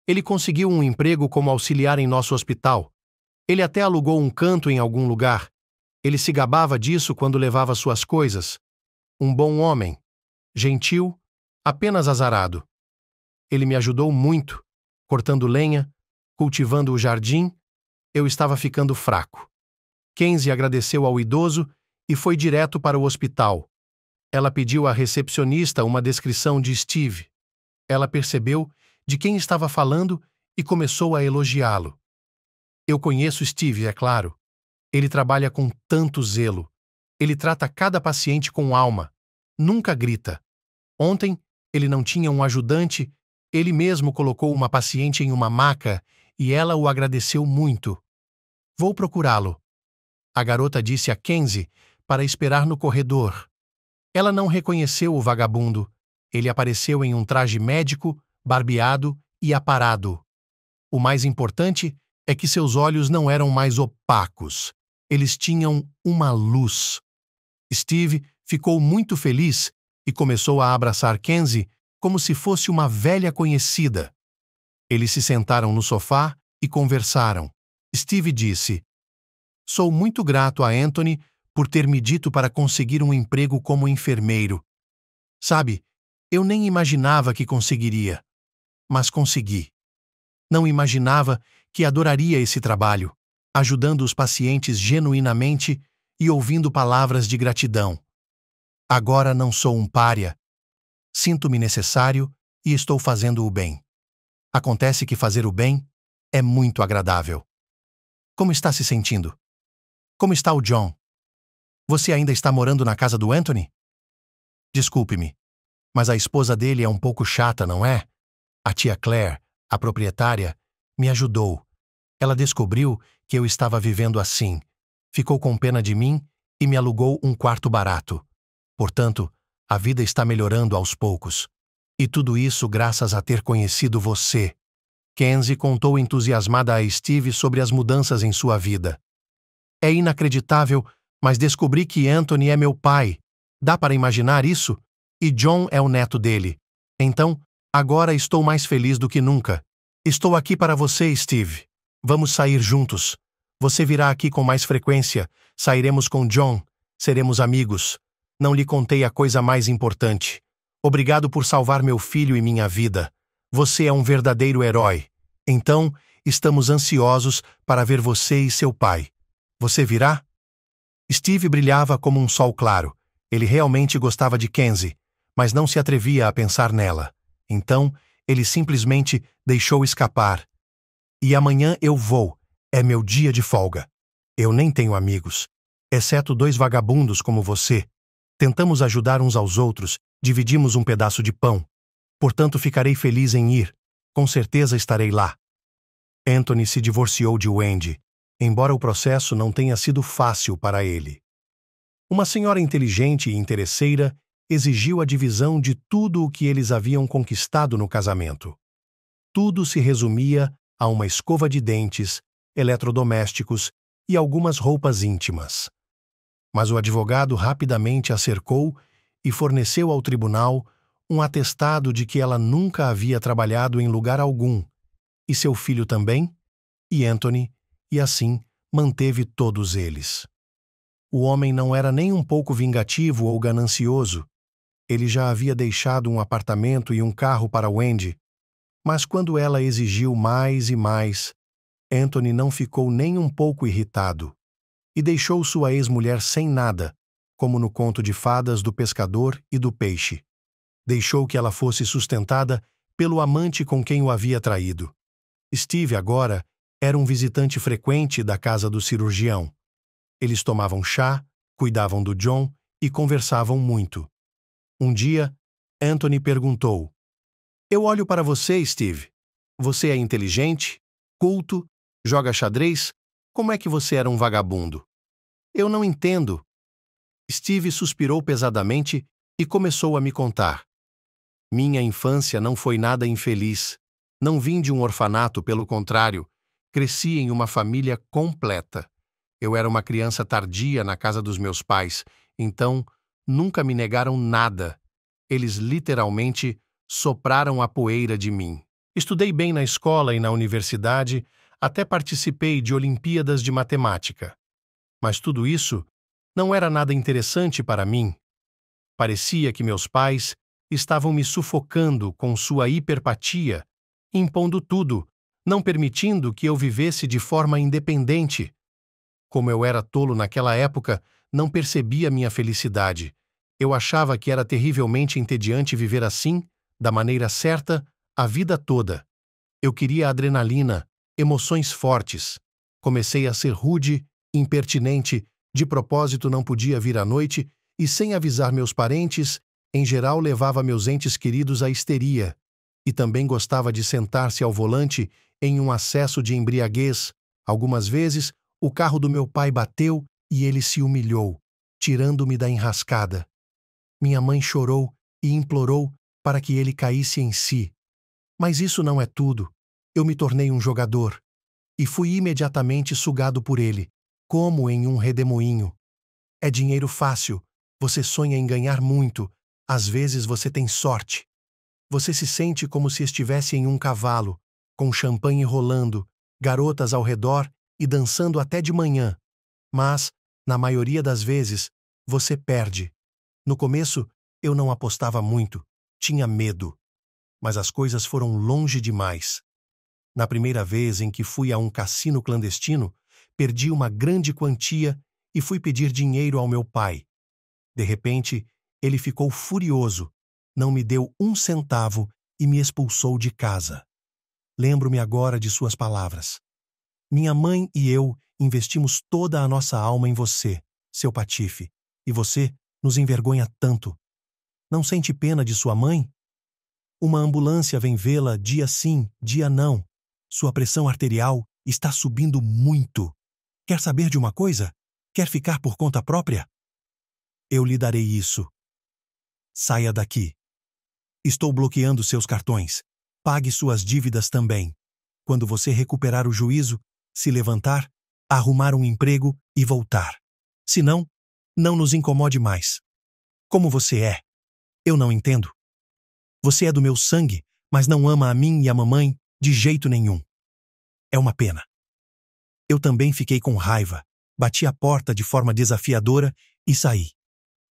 Ele conseguiu um emprego como auxiliar em nosso hospital. Ele até alugou um canto em algum lugar. Ele se gabava disso quando levava suas coisas. Um bom homem. Gentil, apenas azarado. Ele me ajudou muito, cortando lenha, cultivando o jardim. Eu estava ficando fraco. Kenzie agradeceu ao idoso e foi direto para o hospital. Ela pediu à recepcionista uma descrição de Steve. Ela percebeu de quem estava falando e começou a elogiá-lo. Eu conheço Steve, é claro. Ele trabalha com tanto zelo. Ele trata cada paciente com alma. Nunca grita. Ontem, ele não tinha um ajudante, ele mesmo colocou uma paciente em uma maca e ela o agradeceu muito. Vou procurá-lo. A garota disse a Kenzie para esperar no corredor. Ela não reconheceu o vagabundo. Ele apareceu em um traje médico, barbeado e aparado. O mais importante é que seus olhos não eram mais opacos. Eles tinham uma luz. Steve ficou muito feliz e começou a abraçar Kenzie como se fosse uma velha conhecida. Eles se sentaram no sofá e conversaram. Steve disse: Sou muito grato a Anthony por ter me dito para conseguir um emprego como enfermeiro. Sabe, eu nem imaginava que conseguiria, mas consegui. Não imaginava que adoraria esse trabalho, ajudando os pacientes genuinamente e ouvindo palavras de gratidão. Agora não sou um pária. Sinto-me necessário e estou fazendo o bem. Acontece que fazer o bem é muito agradável. Como está se sentindo? Como está o John? Você ainda está morando na casa do Anthony? Desculpe-me, mas a esposa dele é um pouco chata, não é? A tia Claire, a proprietária, me ajudou. Ela descobriu que eu estava vivendo assim. Ficou com pena de mim e me alugou um quarto barato. Portanto, a vida está melhorando aos poucos. E tudo isso graças a ter conhecido você. Kenzie contou entusiasmada a Steve sobre as mudanças em sua vida. É inacreditável, mas descobri que Anthony é meu pai. Dá para imaginar isso? E John é o neto dele. Então, agora estou mais feliz do que nunca. Estou aqui para você, Steve. Vamos sair juntos. Você virá aqui com mais frequência. Sairemos com John. Seremos amigos. Não lhe contei a coisa mais importante. Obrigado por salvar meu filho e minha vida. Você é um verdadeiro herói. Então, estamos ansiosos para ver você e seu pai. Você virá? Steve brilhava como um sol claro. Ele realmente gostava de Kenzie, mas não se atrevia a pensar nela. Então, ele simplesmente deixou escapar. E amanhã eu vou. É meu dia de folga. Eu nem tenho amigos, exceto 2 vagabundos como você. Tentamos ajudar uns aos outros, dividimos um pedaço de pão. Portanto, ficarei feliz em ir. Com certeza estarei lá. Anthony se divorciou de Wendy, embora o processo não tenha sido fácil para ele. Uma senhora inteligente e interesseira exigiu a divisão de tudo o que eles haviam conquistado no casamento. Tudo se resumia a uma escova de dentes, eletrodomésticos e algumas roupas íntimas. Mas o advogado rapidamente a cercou e forneceu ao tribunal um atestado de que ela nunca havia trabalhado em lugar algum, e seu filho também, e Anthony, e assim manteve todos eles. O homem não era nem um pouco vingativo ou ganancioso. Ele já havia deixado um apartamento e um carro para Wendy, mas quando ela exigiu mais e mais, Anthony não ficou nem um pouco irritado e deixou sua ex-mulher sem nada, como no conto de fadas do pescador e do peixe. Deixou que ela fosse sustentada pelo amante com quem o havia traído. Steve, agora, era um visitante frequente da casa do cirurgião. Eles tomavam chá, cuidavam do John e conversavam muito. Um dia, Anthony perguntou: "Eu olho para você, Steve. Você é inteligente, culto, joga xadrez. Como é que você era um vagabundo?" "Eu não entendo." Steve suspirou pesadamente e começou a me contar. "Minha infância não foi nada infeliz. Não vim de um orfanato, pelo contrário. Cresci em uma família completa. Eu era uma criança tardia na casa dos meus pais, então nunca me negaram nada. Eles literalmente sopraram a poeira de mim. Estudei bem na escola e na universidade, até participei de Olimpíadas de Matemática. Mas tudo isso não era nada interessante para mim. Parecia que meus pais estavam me sufocando com sua hiperpatia, impondo tudo, não permitindo que eu vivesse de forma independente. Como eu era tolo naquela época, não percebia minha felicidade. Eu achava que era terrivelmente entediante viver assim, da maneira certa, a vida toda. Eu queria adrenalina, emoções fortes. Comecei a ser rude, impertinente, de propósito não podia vir à noite e, sem avisar meus parentes, em geral levava meus entes queridos à histeria. E também gostava de sentar-se ao volante em um acesso de embriaguez. Algumas vezes, o carro do meu pai bateu e ele se humilhou, tirando-me da enrascada. Minha mãe chorou e implorou para que ele caísse em si. Mas isso não é tudo. Eu me tornei um jogador e fui imediatamente sugado por ele, como em um redemoinho. É dinheiro fácil, você sonha em ganhar muito, às vezes você tem sorte. Você se sente como se estivesse em um cavalo, com champanhe rolando, garotas ao redor e dançando até de manhã. Mas, na maioria das vezes, você perde. No começo, eu não apostava muito, tinha medo. Mas as coisas foram longe demais. Na primeira vez em que fui a um cassino clandestino, perdi uma grande quantia e fui pedir dinheiro ao meu pai. De repente, ele ficou furioso, não me deu 1 centavo e me expulsou de casa. Lembro-me agora de suas palavras. Minha mãe e eu investimos toda a nossa alma em você, seu patife, e você nos envergonha tanto. Não sente pena de sua mãe? Uma ambulância vem vê-la dia sim, dia não. Sua pressão arterial está subindo muito. Quer saber de uma coisa? Quer ficar por conta própria? Eu lhe darei isso. Saia daqui. Estou bloqueando seus cartões. Pague suas dívidas também. Quando você recuperar o juízo, se levantar, arrumar um emprego e voltar. Se não, não nos incomode mais. Como você é? Eu não entendo. Você é do meu sangue, mas não ama a mim e a mamãe de jeito nenhum. É uma pena. Eu também fiquei com raiva, bati a porta de forma desafiadora e saí.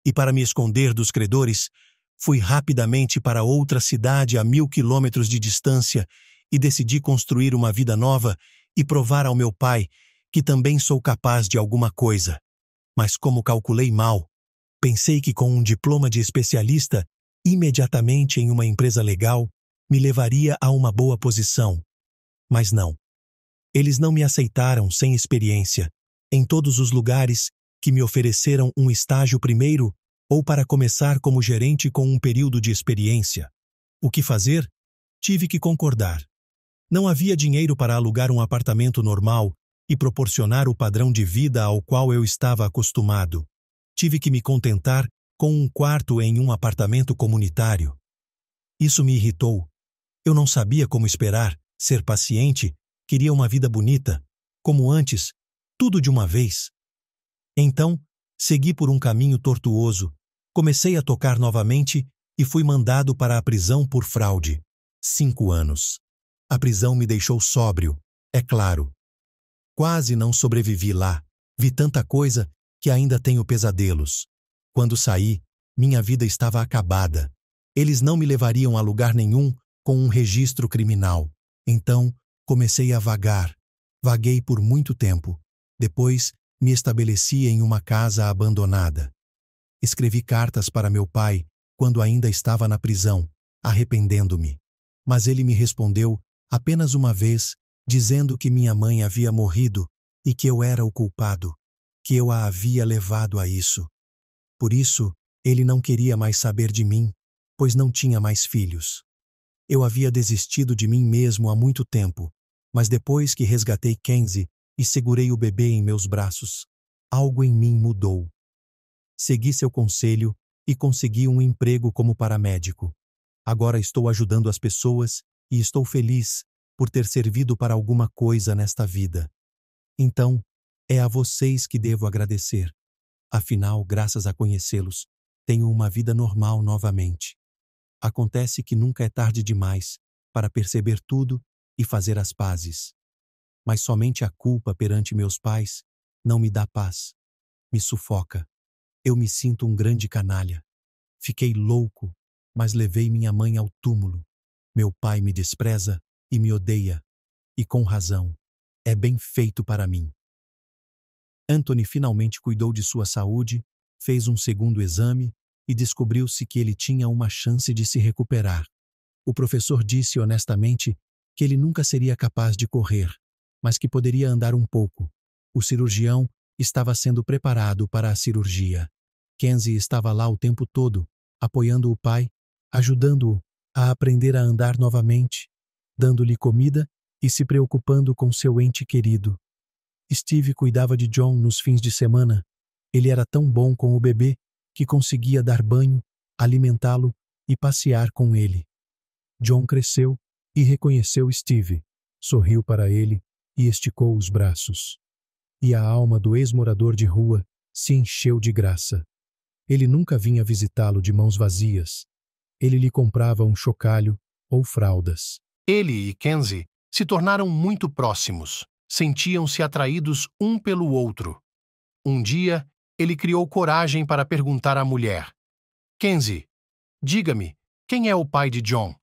E para me esconder dos credores, fui rapidamente para outra cidade a 1000 quilômetros de distância e decidi construir uma vida nova e provar ao meu pai que também sou capaz de alguma coisa. Mas como calculei mal, pensei que com um diploma de especialista, imediatamente em uma empresa legal, me levaria a uma boa posição. Mas não. Eles não me aceitaram sem experiência, em todos os lugares que me ofereceram um estágio primeiro ou para começar como gerente com um período de experiência. O que fazer? Tive que concordar. Não havia dinheiro para alugar um apartamento normal e proporcionar o padrão de vida ao qual eu estava acostumado. Tive que me contentar com um quarto em um apartamento comunitário. Isso me irritou. Eu não sabia como esperar, ser paciente, queria uma vida bonita, como antes, tudo de uma vez. Então, segui por um caminho tortuoso, comecei a tocar novamente e fui mandado para a prisão por fraude. 5 anos. A prisão me deixou sóbrio, é claro. Quase não sobrevivi lá, vi tanta coisa que ainda tenho pesadelos. Quando saí, minha vida estava acabada. Eles não me levariam a lugar nenhum com um registro criminal. Então, comecei a vagar. Vaguei por muito tempo. Depois, me estabeleci em uma casa abandonada. Escrevi cartas para meu pai quando ainda estava na prisão, arrependendo-me. Mas ele me respondeu apenas uma vez, dizendo que minha mãe havia morrido e que eu era o culpado, que eu a havia levado a isso. Por isso, ele não queria mais saber de mim, pois não tinha mais filhos. Eu havia desistido de mim mesmo há muito tempo, mas depois que resgatei Kenzie e segurei o bebê em meus braços, algo em mim mudou. Segui seu conselho e consegui um emprego como paramédico. Agora estou ajudando as pessoas e estou feliz por ter servido para alguma coisa nesta vida. Então, é a vocês que devo agradecer. Afinal, graças a conhecê-los, tenho uma vida normal novamente. Acontece que nunca é tarde demais para perceber tudo e fazer as pazes. Mas somente a culpa perante meus pais não me dá paz. Me sufoca. Eu me sinto um grande canalha. Fiquei louco, mas levei minha mãe ao túmulo. Meu pai me despreza e me odeia. E com razão. É bem feito para mim. Anthony finalmente cuidou de sua saúde, fez um segundo exame e descobriu-se que ele tinha uma chance de se recuperar. O professor disse honestamente que ele nunca seria capaz de correr, mas que poderia andar um pouco. O cirurgião estava sendo preparado para a cirurgia. Kenzie estava lá o tempo todo, apoiando o pai, ajudando-o a aprender a andar novamente, dando-lhe comida e se preocupando com seu ente querido. Steve cuidava de John nos fins de semana. Ele era tão bom com o bebê que conseguia dar banho, alimentá-lo e passear com ele. John cresceu e reconheceu Steve, sorriu para ele e esticou os braços. E a alma do ex-morador de rua se encheu de graça. Ele nunca vinha visitá-lo de mãos vazias. Ele lhe comprava um chocalho ou fraldas. Ele e Kenzie se tornaram muito próximos. Sentiam-se atraídos um pelo outro. Um dia, ele criou coragem para perguntar à mulher: Kenzie, diga-me, quem é o pai de John?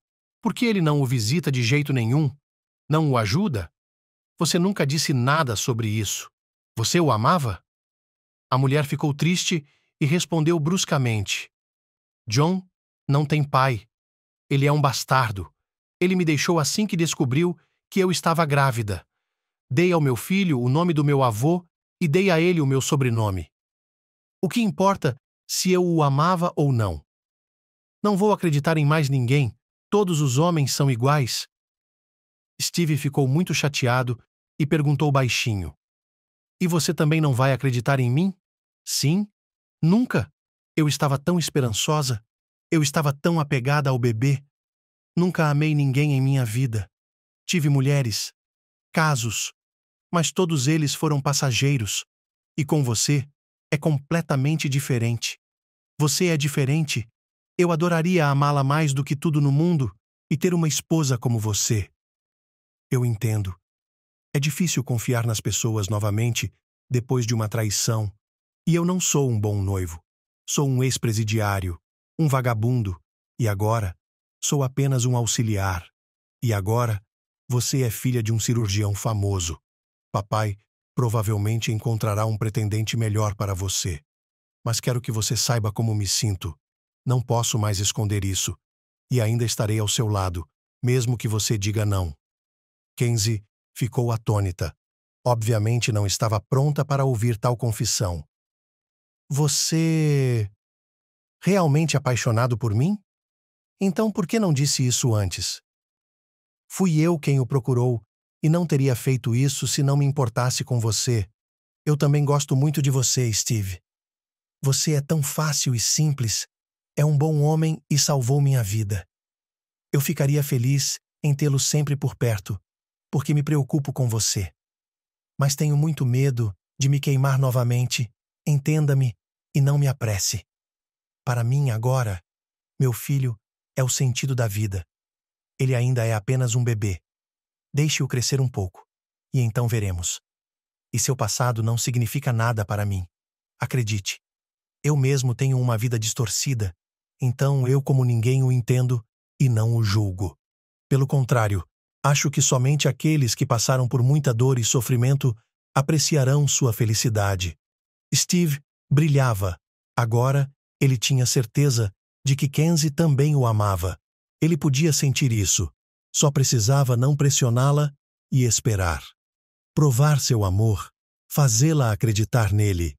Por que ele não o visita de jeito nenhum? Não o ajuda? Você nunca disse nada sobre isso. Você o amava? A mulher ficou triste e respondeu bruscamente: John não tem pai. Ele é um bastardo. Ele me deixou assim que descobriu que eu estava grávida. Dei ao meu filho o nome do meu avô e dei a ele o meu sobrenome. O que importa se eu o amava ou não? Não vou acreditar em mais ninguém. Todos os homens são iguais. Steve ficou muito chateado e perguntou baixinho: E você também não vai acreditar em mim? Sim? Nunca? Eu estava tão esperançosa. Eu estava tão apegada ao bebê. Nunca amei ninguém em minha vida. Tive mulheres, casos, mas todos eles foram passageiros. E com você, é completamente diferente. Você é diferente. Eu adoraria amá-la mais do que tudo no mundo e ter uma esposa como você. Eu entendo. É difícil confiar nas pessoas novamente depois de uma traição. E eu não sou um bom noivo. Sou um ex-presidiário, um vagabundo. E agora, sou apenas um auxiliar. E agora, você é filha de um cirurgião famoso. Papai provavelmente encontrará um pretendente melhor para você. Mas quero que você saiba como me sinto. Não posso mais esconder isso. E ainda estarei ao seu lado, mesmo que você diga não. Kenzie ficou atônita. Obviamente não estava pronta para ouvir tal confissão. Você... realmente apaixonado por mim? Então por que não disse isso antes? Fui eu quem o procurou, e não teria feito isso se não me importasse com você. Eu também gosto muito de você, Steve. Você é tão fácil e simples. É um bom homem e salvou minha vida. Eu ficaria feliz em tê-lo sempre por perto, porque me preocupo com você. Mas tenho muito medo de me queimar novamente. Entenda-me e não me apresse. Para mim, agora, meu filho é o sentido da vida. Ele ainda é apenas um bebê. Deixe-o crescer um pouco, e então veremos. E seu passado não significa nada para mim. Acredite, eu mesmo tenho uma vida distorcida, então eu como ninguém o entendo e não o julgo. Pelo contrário, acho que somente aqueles que passaram por muita dor e sofrimento apreciarão sua felicidade. Steve brilhava. Agora, ele tinha certeza de que Kenzie também o amava. Ele podia sentir isso. Só precisava não pressioná-la e esperar. Provar seu amor, fazê-la acreditar nele.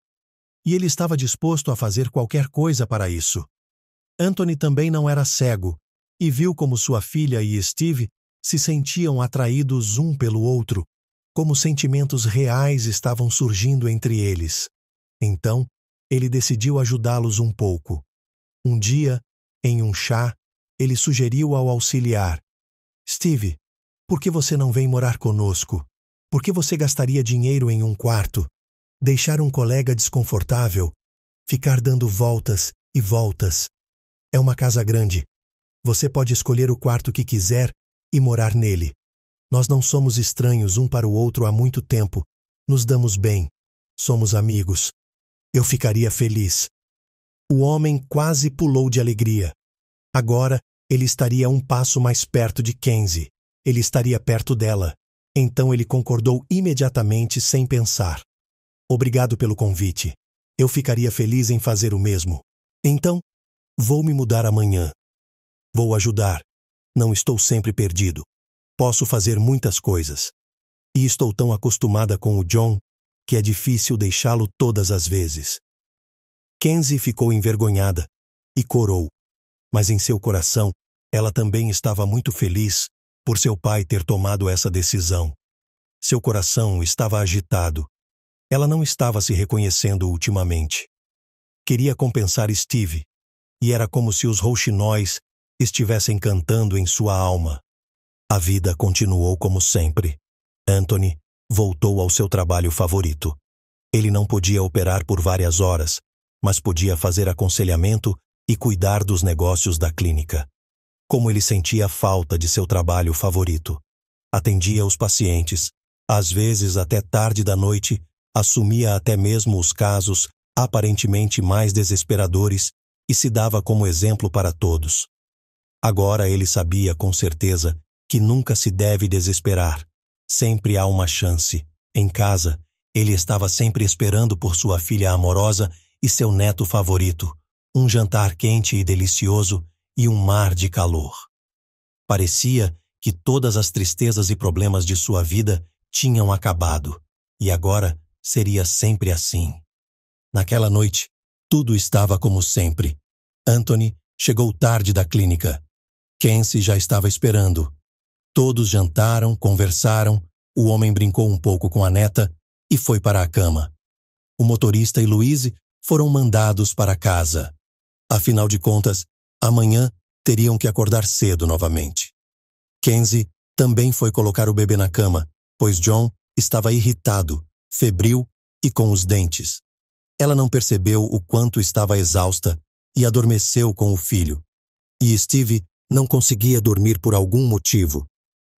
E ele estava disposto a fazer qualquer coisa para isso. Anthony também não era cego e viu como sua filha e Steve se sentiam atraídos um pelo outro, como sentimentos reais estavam surgindo entre eles. Então, ele decidiu ajudá-los um pouco. Um dia, em um chá, ele sugeriu ao auxiliar: Steve, por que você não vem morar conosco? Por que você gastaria dinheiro em um quarto? Deixar um colega desconfortável? Ficar dando voltas e voltas? É uma casa grande. Você pode escolher o quarto que quiser e morar nele. Nós não somos estranhos um para o outro há muito tempo. Nos damos bem. Somos amigos. Eu ficaria feliz. O homem quase pulou de alegria. Agora, ele estaria um passo mais perto de Kenzie. Ele estaria perto dela. Então ele concordou imediatamente, sem pensar. Obrigado pelo convite. Eu ficaria feliz em fazer o mesmo. Então, vou me mudar amanhã. Vou ajudar. Não estou sempre perdido. Posso fazer muitas coisas. E estou tão acostumada com o John que é difícil deixá-lo todas as vezes. Kenzie ficou envergonhada e corou. Mas em seu coração, ela também estava muito feliz por seu pai ter tomado essa decisão. Seu coração estava agitado. Ela não estava se reconhecendo ultimamente. Queria compensar Steve, e era como se os rouxinóis estivessem cantando em sua alma. A vida continuou como sempre. Anthony voltou ao seu trabalho favorito. Ele não podia operar por várias horas, mas podia fazer aconselhamento e cuidar dos negócios da clínica. Como ele sentia falta de seu trabalho favorito. Atendia os pacientes, às vezes até tarde da noite, assumia até mesmo os casos aparentemente mais desesperadores e se dava como exemplo para todos. Agora ele sabia com certeza que nunca se deve desesperar. Sempre há uma chance. Em casa, ele estava sempre esperando por sua filha amorosa e seu neto favorito, um jantar quente e delicioso e um mar de calor. Parecia que todas as tristezas e problemas de sua vida tinham acabado, e agora seria sempre assim. Naquela noite, tudo estava como sempre. Anthony chegou tarde da clínica. Kenzie já estava esperando. Todos jantaram, conversaram, o homem brincou um pouco com a neta e foi para a cama. O motorista e Louise foram mandados para casa. Afinal de contas, Amanhã teriam que acordar cedo novamente. Kenzie também foi colocar o bebê na cama, pois John estava irritado, febril e com os dentes. Ela não percebeu o quanto estava exausta e adormeceu com o filho. E Steve não conseguia dormir por algum motivo.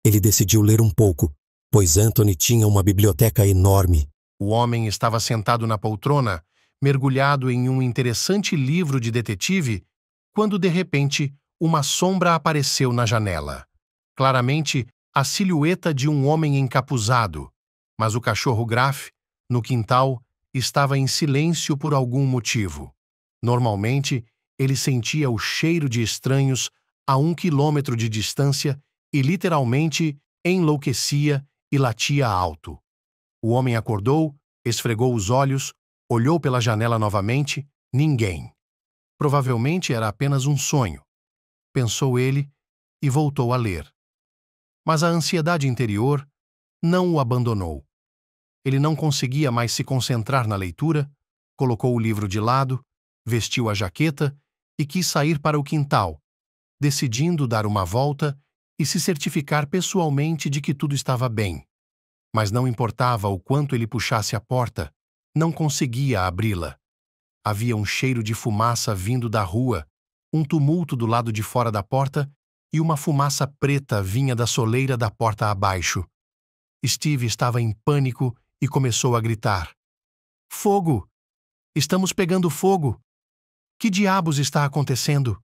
Ele decidiu ler um pouco, pois Anthony tinha uma biblioteca enorme. O homem estava sentado na poltrona, mergulhado em um interessante livro de detetive, quando de repente uma sombra apareceu na janela. Claramente, a silhueta de um homem encapuzado, mas o cachorro Graff, no quintal, estava em silêncio por algum motivo. Normalmente, ele sentia o cheiro de estranhos a 1 quilômetro de distância e literalmente enlouquecia e latia alto. O homem acordou, esfregou os olhos, olhou pela janela novamente, ninguém. Provavelmente era apenas um sonho, pensou ele e voltou a ler. Mas a ansiedade interior não o abandonou. Ele não conseguia mais se concentrar na leitura, colocou o livro de lado, vestiu a jaqueta e quis sair para o quintal, decidindo dar uma volta e se certificar pessoalmente de que tudo estava bem. Mas não importava o quanto ele puxasse a porta, não conseguia abri-la. Havia um cheiro de fumaça vindo da rua, um tumulto do lado de fora da porta e uma fumaça preta vinha da soleira da porta abaixo. Steve estava em pânico e começou a gritar. Fogo! Estamos pegando fogo! Que diabos está acontecendo?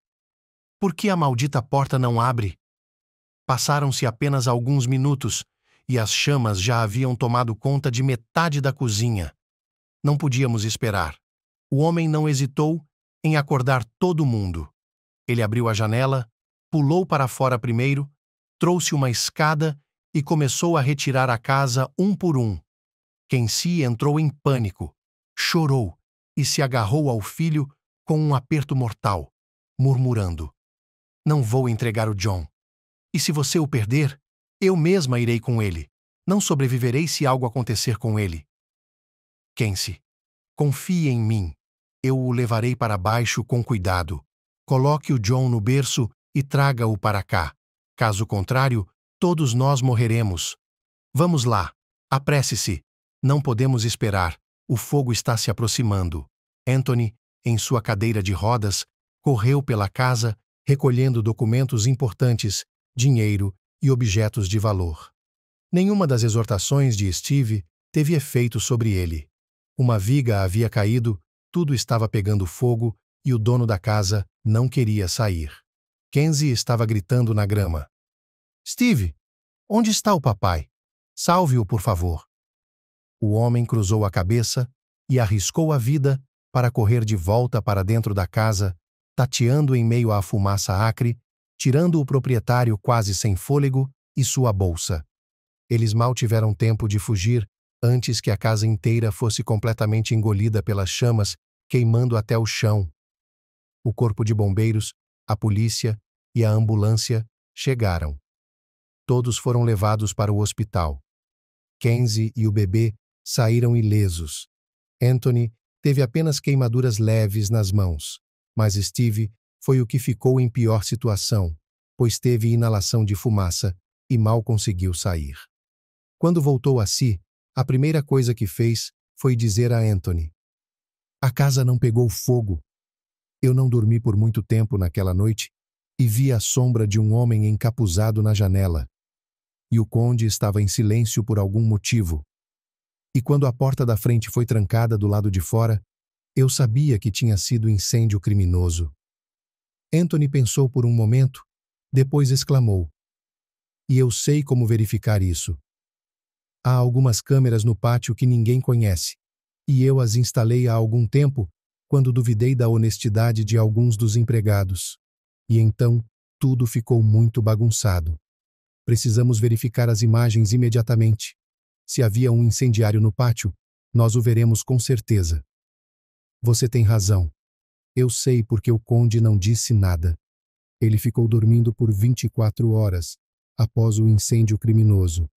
Por que a maldita porta não abre? Passaram-se apenas alguns minutos e as chamas já haviam tomado conta de metade da cozinha. Não podíamos esperar. O homem não hesitou em acordar todo mundo. Ele abriu a janela, pulou para fora primeiro, trouxe uma escada e começou a retirar a casa um por um. Kenzie entrou em pânico, chorou e se agarrou ao filho com um aperto mortal, murmurando: Não vou entregar o John. E se você o perder, eu mesma irei com ele. Não sobreviverei se algo acontecer com ele. Kenzie, confie em mim. Eu o levarei para baixo com cuidado. Coloque o John no berço e traga-o para cá. Caso contrário, todos nós morreremos. Vamos lá, apresse-se. Não podemos esperar. O fogo está se aproximando. Anthony, em sua cadeira de rodas, correu pela casa, recolhendo documentos importantes, dinheiro e objetos de valor. Nenhuma das exortações de Steve teve efeito sobre ele. Uma viga havia caído, tudo estava pegando fogo e o dono da casa não queria sair. Kenzie estava gritando na grama. Steve, onde está o papai? Salve-o, por favor. O homem cruzou a cabeça e arriscou a vida para correr de volta para dentro da casa, tateando em meio à fumaça acre, tirando o proprietário quase sem fôlego e sua bolsa. Eles mal tiveram tempo de fugir antes que a casa inteira fosse completamente engolida pelas chamas, queimando até o chão. O corpo de bombeiros, a polícia e a ambulância chegaram. Todos foram levados para o hospital. Kenzie e o bebê saíram ilesos. Anthony teve apenas queimaduras leves nas mãos, mas Steve foi o que ficou em pior situação, pois teve inalação de fumaça e mal conseguiu sair. Quando voltou a si, a primeira coisa que fez foi dizer a Anthony: A casa não pegou fogo. Eu não dormi por muito tempo naquela noite e vi a sombra de um homem encapuzado na janela. E o conde estava em silêncio por algum motivo. E quando a porta da frente foi trancada do lado de fora, eu sabia que tinha sido incêndio criminoso. Anthony pensou por um momento, depois exclamou: E eu sei como verificar isso. Há algumas câmeras no pátio que ninguém conhece, e eu as instalei há algum tempo, quando duvidei da honestidade de alguns dos empregados. E então, tudo ficou muito bagunçado. Precisamos verificar as imagens imediatamente. Se havia um incendiário no pátio, nós o veremos com certeza. Você tem razão. Eu sei porque o conde não disse nada. Ele ficou dormindo por 24 horas, após o incêndio criminoso.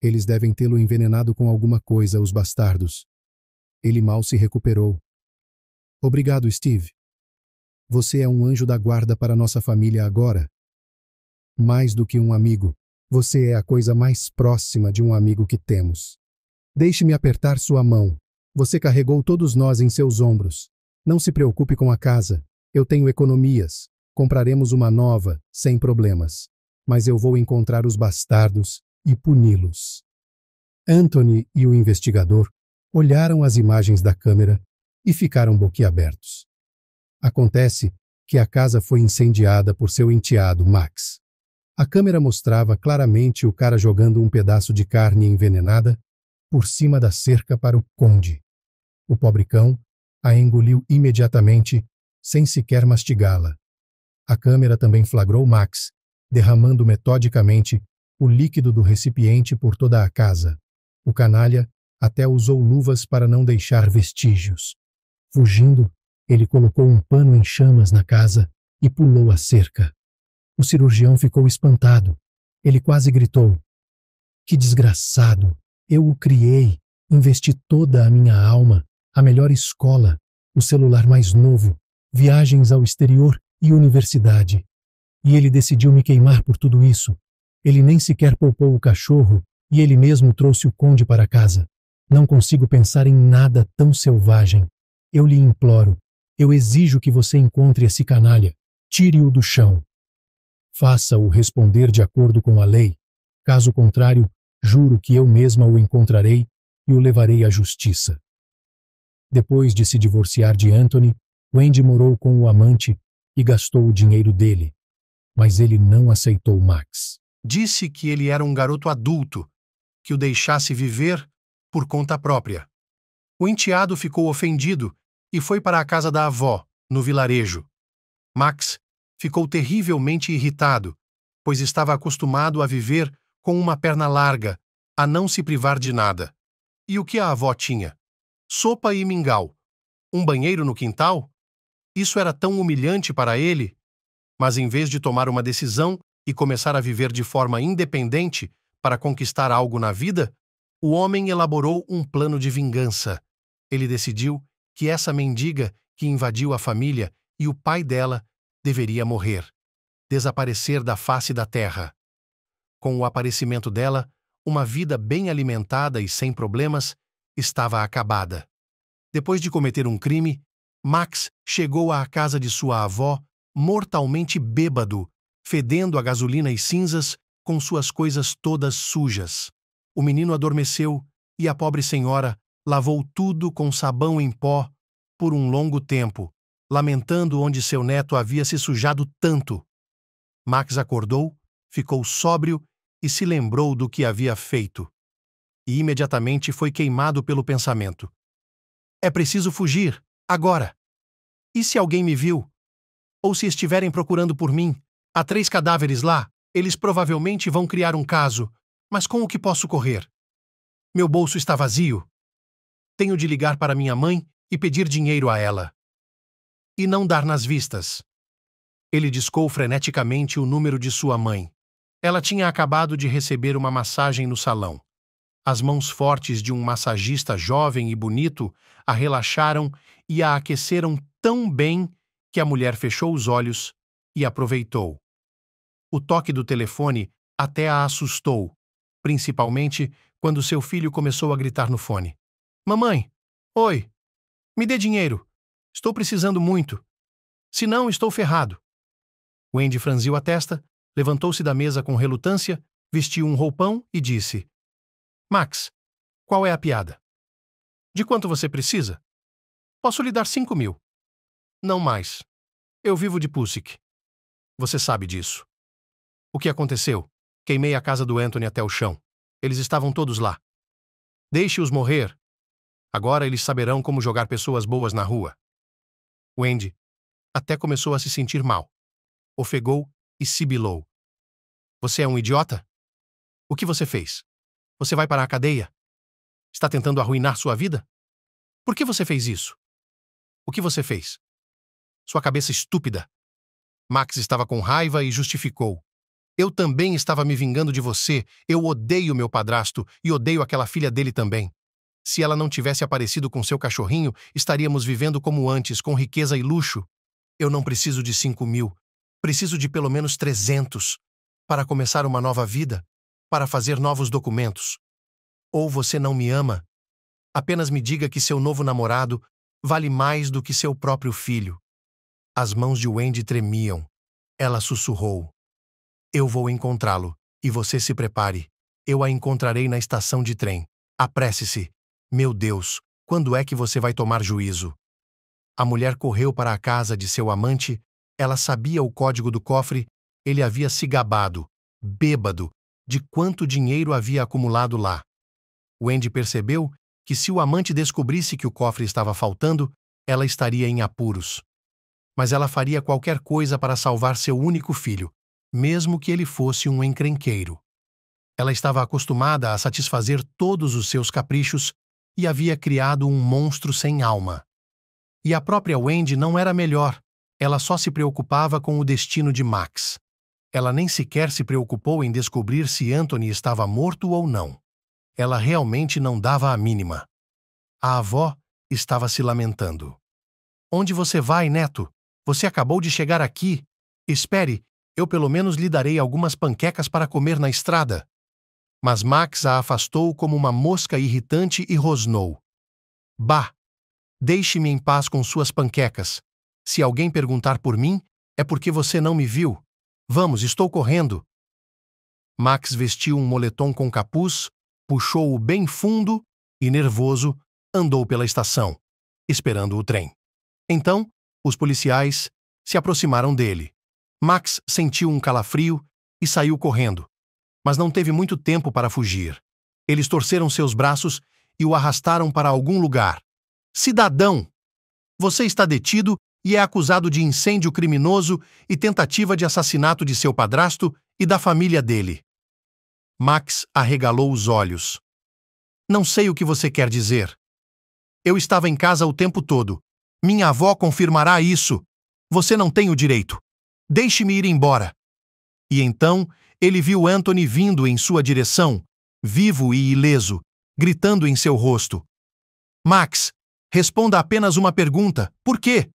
Eles devem tê-lo envenenado com alguma coisa, os bastardos. Ele mal se recuperou. Obrigado, Steve. Você é um anjo da guarda para nossa família agora. Mais do que um amigo, você é a coisa mais próxima de um amigo que temos. Deixe-me apertar sua mão. Você carregou todos nós em seus ombros. Não se preocupe com a casa. Eu tenho economias. Compraremos uma nova, sem problemas. Mas eu vou encontrar os bastardos e puni-los. Anthony e o investigador olharam as imagens da câmera e ficaram boquiabertos. Acontece que a casa foi incendiada por seu enteado, Max. A câmera mostrava claramente o cara jogando um pedaço de carne envenenada por cima da cerca para o conde. O pobre cão a engoliu imediatamente, sem sequer mastigá-la. A câmera também flagrou Max, derramando metodicamente o líquido do recipiente por toda a casa. O canalha até usou luvas para não deixar vestígios. Fugindo, ele colocou um pano em chamas na casa e pulou a cerca. O cirurgião ficou espantado. Ele quase gritou: "Que desgraçado! Eu o criei, investi toda a minha alma, a melhor escola, o celular mais novo, viagens ao exterior e universidade. E ele decidiu me queimar por tudo isso. Ele nem sequer poupou o cachorro e ele mesmo trouxe o conde para casa. Não consigo pensar em nada tão selvagem. Eu lhe imploro, eu exijo que você encontre esse canalha. Tire-o do chão. Faça-o responder de acordo com a lei. Caso contrário, juro que eu mesma o encontrarei e o levarei à justiça." Depois de se divorciar de Anthony, Wendy morou com o amante e gastou o dinheiro dele. Mas ele não aceitou Max. Disse que ele era um garoto adulto, que o deixasse viver por conta própria. O enteado ficou ofendido e foi para a casa da avó, no vilarejo. Max ficou terrivelmente irritado, pois estava acostumado a viver com uma perna larga, a não se privar de nada. E o que a avó tinha? Sopa e mingau. Um banheiro no quintal? Isso era tão humilhante para ele. Mas em vez de tomar uma decisão e começar a viver de forma independente para conquistar algo na vida, o homem elaborou um plano de vingança. Ele decidiu que essa mendiga que invadiu a família e o pai dela deveria morrer, desaparecer da face da terra. Com o aparecimento dela, uma vida bem alimentada e sem problemas estava acabada. Depois de cometer um crime, Max chegou à casa de sua avó mortalmente bêbado, fedendo a gasolina e cinzas, com suas coisas todas sujas. O menino adormeceu e a pobre senhora lavou tudo com sabão em pó por um longo tempo, lamentando onde seu neto havia se sujado tanto. Max acordou, ficou sóbrio e se lembrou do que havia feito. E imediatamente foi queimado pelo pensamento: "É preciso fugir, agora. E se alguém me viu? Ou se estiverem procurando por mim? Há 3 cadáveres lá, eles provavelmente vão criar um caso, mas com o que posso correr? Meu bolso está vazio. Tenho de ligar para minha mãe e pedir dinheiro a ela. E não dar nas vistas." Ele discou freneticamente o número de sua mãe. Ela tinha acabado de receber uma massagem no salão. As mãos fortes de um massagista jovem e bonito a relaxaram e a aqueceram tão bem que a mulher fechou os olhos e aproveitou. O toque do telefone até a assustou, principalmente quando seu filho começou a gritar no fone: "Mamãe, oi, me dê dinheiro. Estou precisando muito. Se não, estou ferrado." Wendy franziu a testa, levantou-se da mesa com relutância, vestiu um roupão e disse: "Max, qual é a piada? De quanto você precisa? Posso lhe dar 5.000. Não mais. Eu vivo de Pusick. Você sabe disso. O que aconteceu? Queimei a casa do Anthony até o chão. Eles estavam todos lá. Deixe-os morrer. Agora eles saberão como jogar pessoas boas na rua." Wendy até começou a se sentir mal. Ofegou e sibilou: "Você é um idiota? O que você fez? Você vai para a cadeia? Está tentando arruinar sua vida? Por que você fez isso? O que você fez? Sua cabeça estúpida." Max estava com raiva e justificou: "Eu também estava me vingando de você. Eu odeio meu padrasto e odeio aquela filha dele também. Se ela não tivesse aparecido com seu cachorrinho, estaríamos vivendo como antes, com riqueza e luxo. Eu não preciso de 5.000. Preciso de pelo menos 300 para começar uma nova vida, para fazer novos documentos. Ou você não me ama? Apenas me diga que seu novo namorado vale mais do que seu próprio filho. As mãos de Wendy tremiam. Ela sussurrou. Eu vou encontrá-lo, e você se prepare. Eu a encontrarei na estação de trem. Apresse-se. Meu Deus, quando é que você vai tomar juízo? A mulher correu para a casa de seu amante. Ela sabia o código do cofre. Ele havia se gabado, bêbado, de quanto dinheiro havia acumulado lá. Wendy percebeu que se o amante descobrisse que o cofre estava faltando, ela estaria em apuros. Mas ela faria qualquer coisa para salvar seu único filho, mesmo que ele fosse um encrenqueiro. Ela estava acostumada a satisfazer todos os seus caprichos e havia criado um monstro sem alma. E a própria Wendy não era melhor. Ela só se preocupava com o destino de Max. Ela nem sequer se preocupou em descobrir se Anthony estava morto ou não. Ela realmente não dava a mínima. A avó estava se lamentando. Onde você vai, neto? Você acabou de chegar aqui. Espere, eu pelo menos lhe darei algumas panquecas para comer na estrada. Mas Max a afastou como uma mosca irritante e rosnou. Bah! Deixe-me em paz com suas panquecas. Se alguém perguntar por mim, é porque você não me viu. Vamos, estou correndo. Max vestiu um moletom com capuz, puxou-o bem fundo e, nervoso, andou pela estação, esperando o trem. Então, os policiais se aproximaram dele. Max sentiu um calafrio e saiu correndo, mas não teve muito tempo para fugir. Eles torceram seus braços e o arrastaram para algum lugar. Cidadão! Você está detido e é acusado de incêndio criminoso e tentativa de assassinato de seu padrasto e da família dele. Max arregalou os olhos. Não sei o que você quer dizer. Eu estava em casa o tempo todo. Minha avó confirmará isso. Você não tem o direito. Deixe-me ir embora. E então ele viu Anthony vindo em sua direção, vivo e ileso, gritando em seu rosto. Max, responda apenas uma pergunta. Por quê?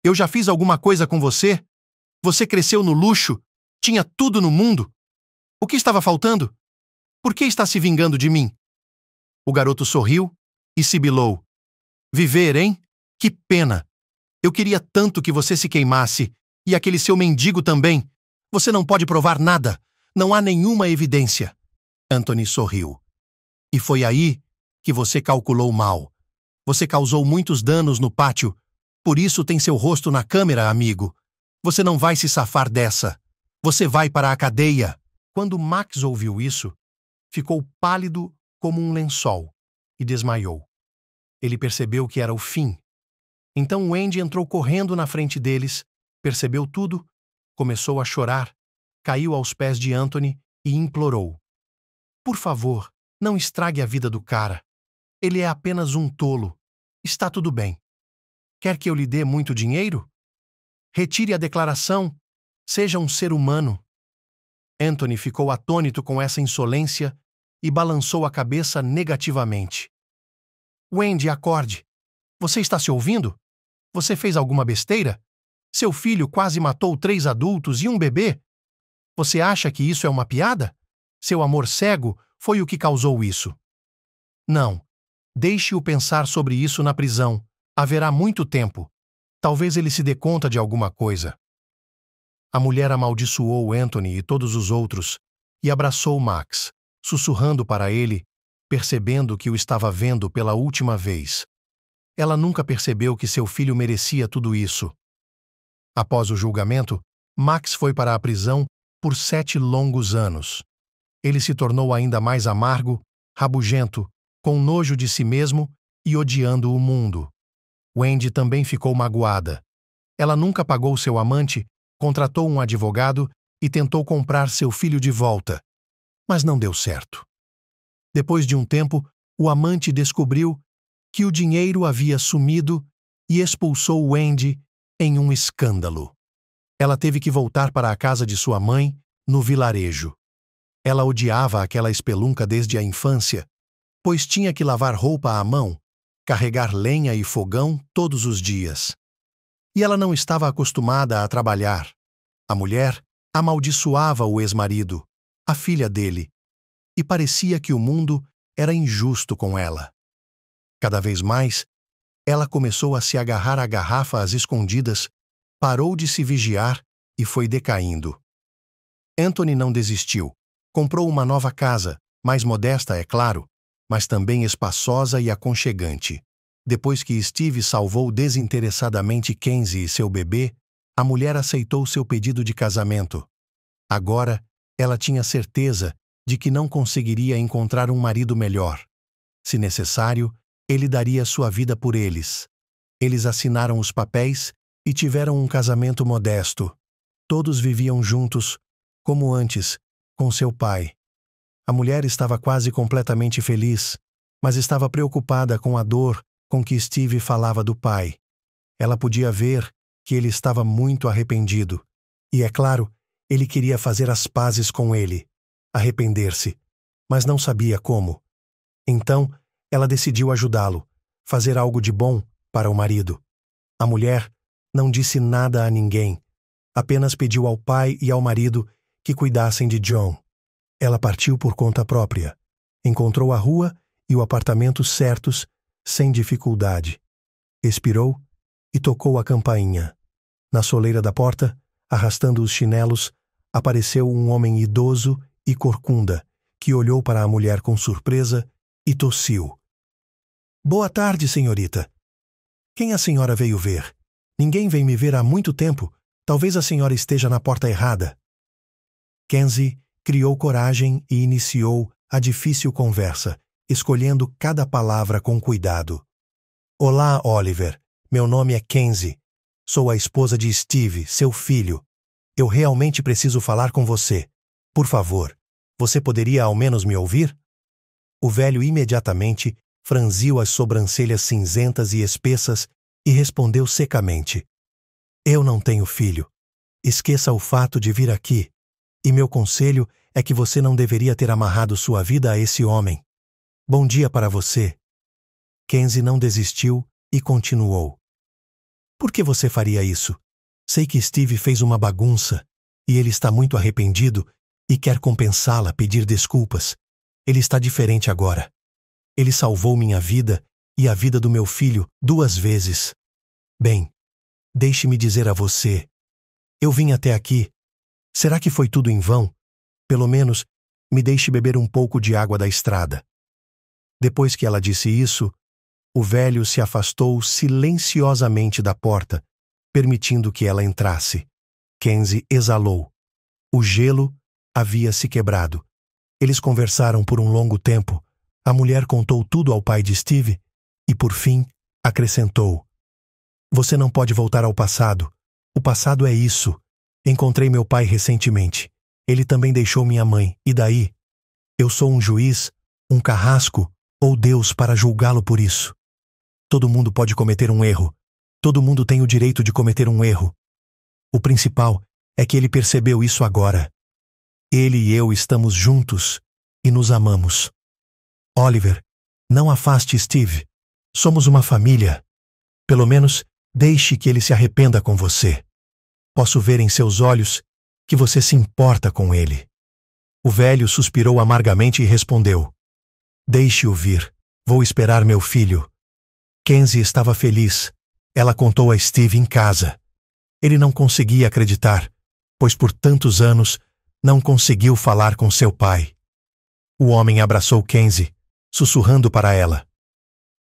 Eu já fiz alguma coisa com você? Você cresceu no luxo? Tinha tudo no mundo? O que estava faltando? Por que está se vingando de mim? O garoto sorriu e sibilou. Viver, hein? Que pena! Eu queria tanto que você se queimasse, e aquele seu mendigo também. Você não pode provar nada. Não há nenhuma evidência. Anthony sorriu. E foi aí que você calculou mal. Você causou muitos danos no pátio. Por isso tem seu rosto na câmera, amigo. Você não vai se safar dessa. Você vai para a cadeia. Quando Max ouviu isso, ficou pálido como um lençol e desmaiou. Ele percebeu que era o fim. Então Wendy entrou correndo na frente deles, percebeu tudo, começou a chorar, caiu aos pés de Anthony e implorou. Por favor, não estrague a vida do cara. Ele é apenas um tolo. Está tudo bem. Quer que eu lhe dê muito dinheiro? Retire a declaração. Seja um ser humano. Anthony ficou atônito com essa insolência e balançou a cabeça negativamente. Wendy, acorde. Você está se ouvindo? Você fez alguma besteira? Seu filho quase matou 3 adultos e um bebê? Você acha que isso é uma piada? Seu amor cego foi o que causou isso. Não. Deixe-o pensar sobre isso na prisão. Haverá muito tempo. Talvez ele se dê conta de alguma coisa. A mulher amaldiçoou Anthony e todos os outros e abraçou Max, sussurrando para ele, percebendo que o estava vendo pela última vez. Ela nunca percebeu que seu filho merecia tudo isso. Após o julgamento, Max foi para a prisão por 7 longos anos. Ele se tornou ainda mais amargo, rabugento, com nojo de si mesmo e odiando o mundo. Wendy também ficou magoada. Ela nunca pagou seu amante, contratou um advogado e tentou comprar seu filho de volta, mas não deu certo. Depois de um tempo, o amante descobriu que o dinheiro havia sumido e expulsou Wendy em um escândalo. Ela teve que voltar para a casa de sua mãe, no vilarejo. Ela odiava aquela espelunca desde a infância, pois tinha que lavar roupa à mão, carregar lenha e fogão todos os dias. e ela não estava acostumada a trabalhar. A mulher amaldiçoava o ex-marido, a filha dele, e parecia que o mundo era injusto com ela. Cada vez mais, ela começou a se agarrar à garrafa às escondidas, parou de se vigiar e foi decaindo. Anthony não desistiu. Comprou uma nova casa, mais modesta, é claro, mas também espaçosa e aconchegante. Depois que Steve salvou desinteressadamente Kenzie e seu bebê, a mulher aceitou seu pedido de casamento. Agora, ela tinha certeza de que não conseguiria encontrar um marido melhor. Se necessário, ele daria sua vida por eles. Eles assinaram os papéis e tiveram um casamento modesto. Todos viviam juntos, como antes, com seu pai. A mulher estava quase completamente feliz, mas estava preocupada com a dor com que Steve falava do pai. Ela podia ver que ele estava muito arrependido. E, é claro, ele queria fazer as pazes com ele, arrepender-se, mas não sabia como. Então, ela decidiu ajudá-lo, fazer algo de bom para o marido. A mulher não disse nada a ninguém, apenas pediu ao pai e ao marido que cuidassem de John. Ela partiu por conta própria. Encontrou a rua e o apartamento certos, sem dificuldade. Expirou e tocou a campainha. Na soleira da porta, arrastando os chinelos, apareceu um homem idoso e corcunda, que olhou para a mulher com surpresa e tossiu. "Boa tarde, senhorita. Quem a senhora veio ver? Ninguém vem me ver há muito tempo. Talvez a senhora esteja na porta errada." Kenzie criou coragem e iniciou a difícil conversa, escolhendo cada palavra com cuidado. "Olá, Oliver. Meu nome é Kenzie. Sou a esposa de Steve, seu filho. Eu realmente preciso falar com você. Por favor, você poderia ao menos me ouvir?" O velho imediatamente franziu as sobrancelhas cinzentas e espessas e respondeu secamente: "Eu não tenho filho. Esqueça o fato de vir aqui. E meu conselho é que você não deveria ter amarrado sua vida a esse homem. Bom dia para você." Kenzie não desistiu e continuou: "Por que você faria isso? Sei que Steve fez uma bagunça e ele está muito arrependido e quer compensá-la, pedir desculpas. Ele está diferente agora. Ele salvou minha vida e a vida do meu filho 2 vezes. Bem, deixe-me dizer a você. Eu vim até aqui. Será que foi tudo em vão? Pelo menos, me deixe beber um pouco de água da estrada." Depois que ela disse isso, o velho se afastou silenciosamente da porta, permitindo que ela entrasse. Kenzie exalou. O gelo havia se quebrado. Eles conversaram por um longo tempo. A mulher contou tudo ao pai de Steve e, por fim, acrescentou: "Você não pode voltar ao passado. O passado é isso. Encontrei meu pai recentemente. Ele também deixou minha mãe. E daí? Eu sou um juiz, um carrasco ou Deus para julgá-lo por isso? Todo mundo pode cometer um erro. Todo mundo tem o direito de cometer um erro. O principal é que ele percebeu isso agora. Ele e eu estamos juntos e nos amamos. Oliver, não afaste Steve. Somos uma família. Pelo menos, deixe que ele se arrependa com você. Posso ver em seus olhos que você se importa com ele." O velho suspirou amargamente e respondeu: "Deixe-o vir. Vou esperar meu filho." Kenzie estava feliz. Ela contou a Steve em casa. Ele não conseguia acreditar, pois por tantos anos não conseguiu falar com seu pai. O homem abraçou Kenzie, sussurrando para ela: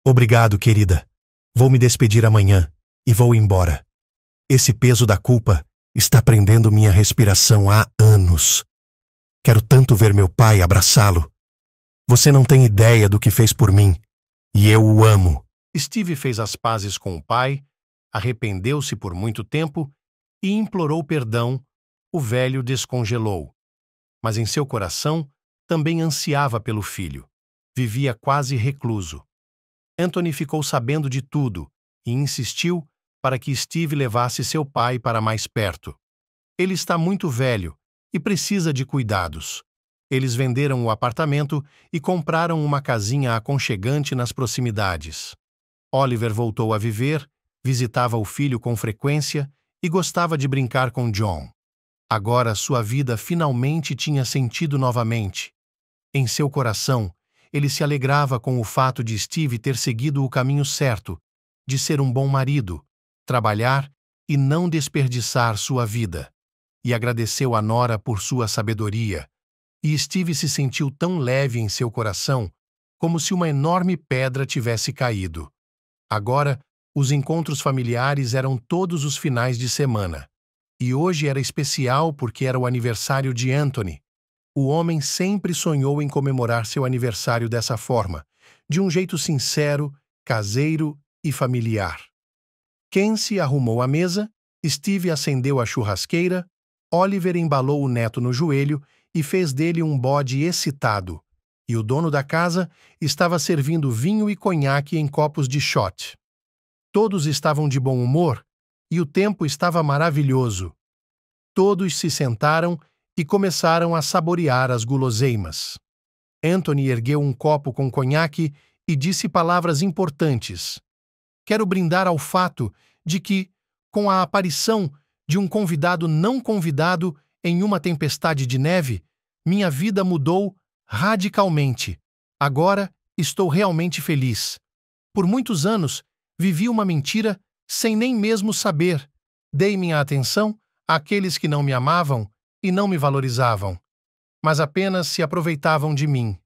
"Obrigado, querida. Vou me despedir amanhã e vou embora. Esse peso da culpa está prendendo minha respiração há anos. Quero tanto ver meu pai e abraçá-lo. Você não tem ideia do que fez por mim, e eu o amo." Steve fez as pazes com o pai, arrependeu-se por muito tempo e implorou perdão. O velho descongelou. Mas em seu coração também ansiava pelo filho. Vivia quase recluso. Anthony ficou sabendo de tudo e insistiu para que Steve levasse seu pai para mais perto. Ele está muito velho e precisa de cuidados. Eles venderam o apartamento e compraram uma casinha aconchegante nas proximidades. Oliver voltou a viver, visitava o filho com frequência e gostava de brincar com John. Agora sua vida finalmente tinha sentido novamente. Em seu coração, ele se alegrava com o fato de Steve ter seguido o caminho certo, de ser um bom marido, trabalhar e não desperdiçar sua vida. E agradeceu a nora por sua sabedoria. E Steve se sentiu tão leve em seu coração, como se uma enorme pedra tivesse caído. Agora, os encontros familiares eram todos os finais de semana. E hoje era especial porque era o aniversário de Anthony. O homem sempre sonhou em comemorar seu aniversário dessa forma, de um jeito sincero, caseiro e familiar. Kenzie arrumou a mesa, Steve acendeu a churrasqueira, Oliver embalou o neto no joelho e fez dele um bode excitado, e o dono da casa estava servindo vinho e conhaque em copos de shot. Todos estavam de bom humor e o tempo estava maravilhoso. Todos se sentaram e começaram a saborear as guloseimas. Anthony ergueu um copo com conhaque e disse palavras importantes. Quero brindar ao fato de que, com a aparição de um convidado não convidado em uma tempestade de neve, minha vida mudou radicalmente. Agora estou realmente feliz. Por muitos anos, vivi uma mentira sem nem mesmo saber. Dei minha atenção àqueles que não me amavam e não me valorizavam, mas apenas se aproveitavam de mim.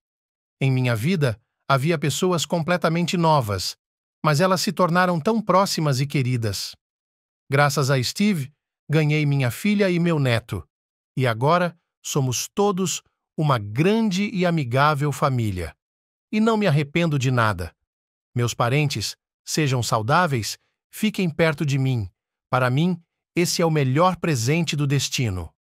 Em minha vida, havia pessoas completamente novas, mas elas se tornaram tão próximas e queridas. Graças a Steve, ganhei minha filha e meu neto, e agora somos todos uma grande e amigável família. E não me arrependo de nada. Meus parentes, sejam saudáveis, fiquem perto de mim. Para mim, esse é o melhor presente do destino.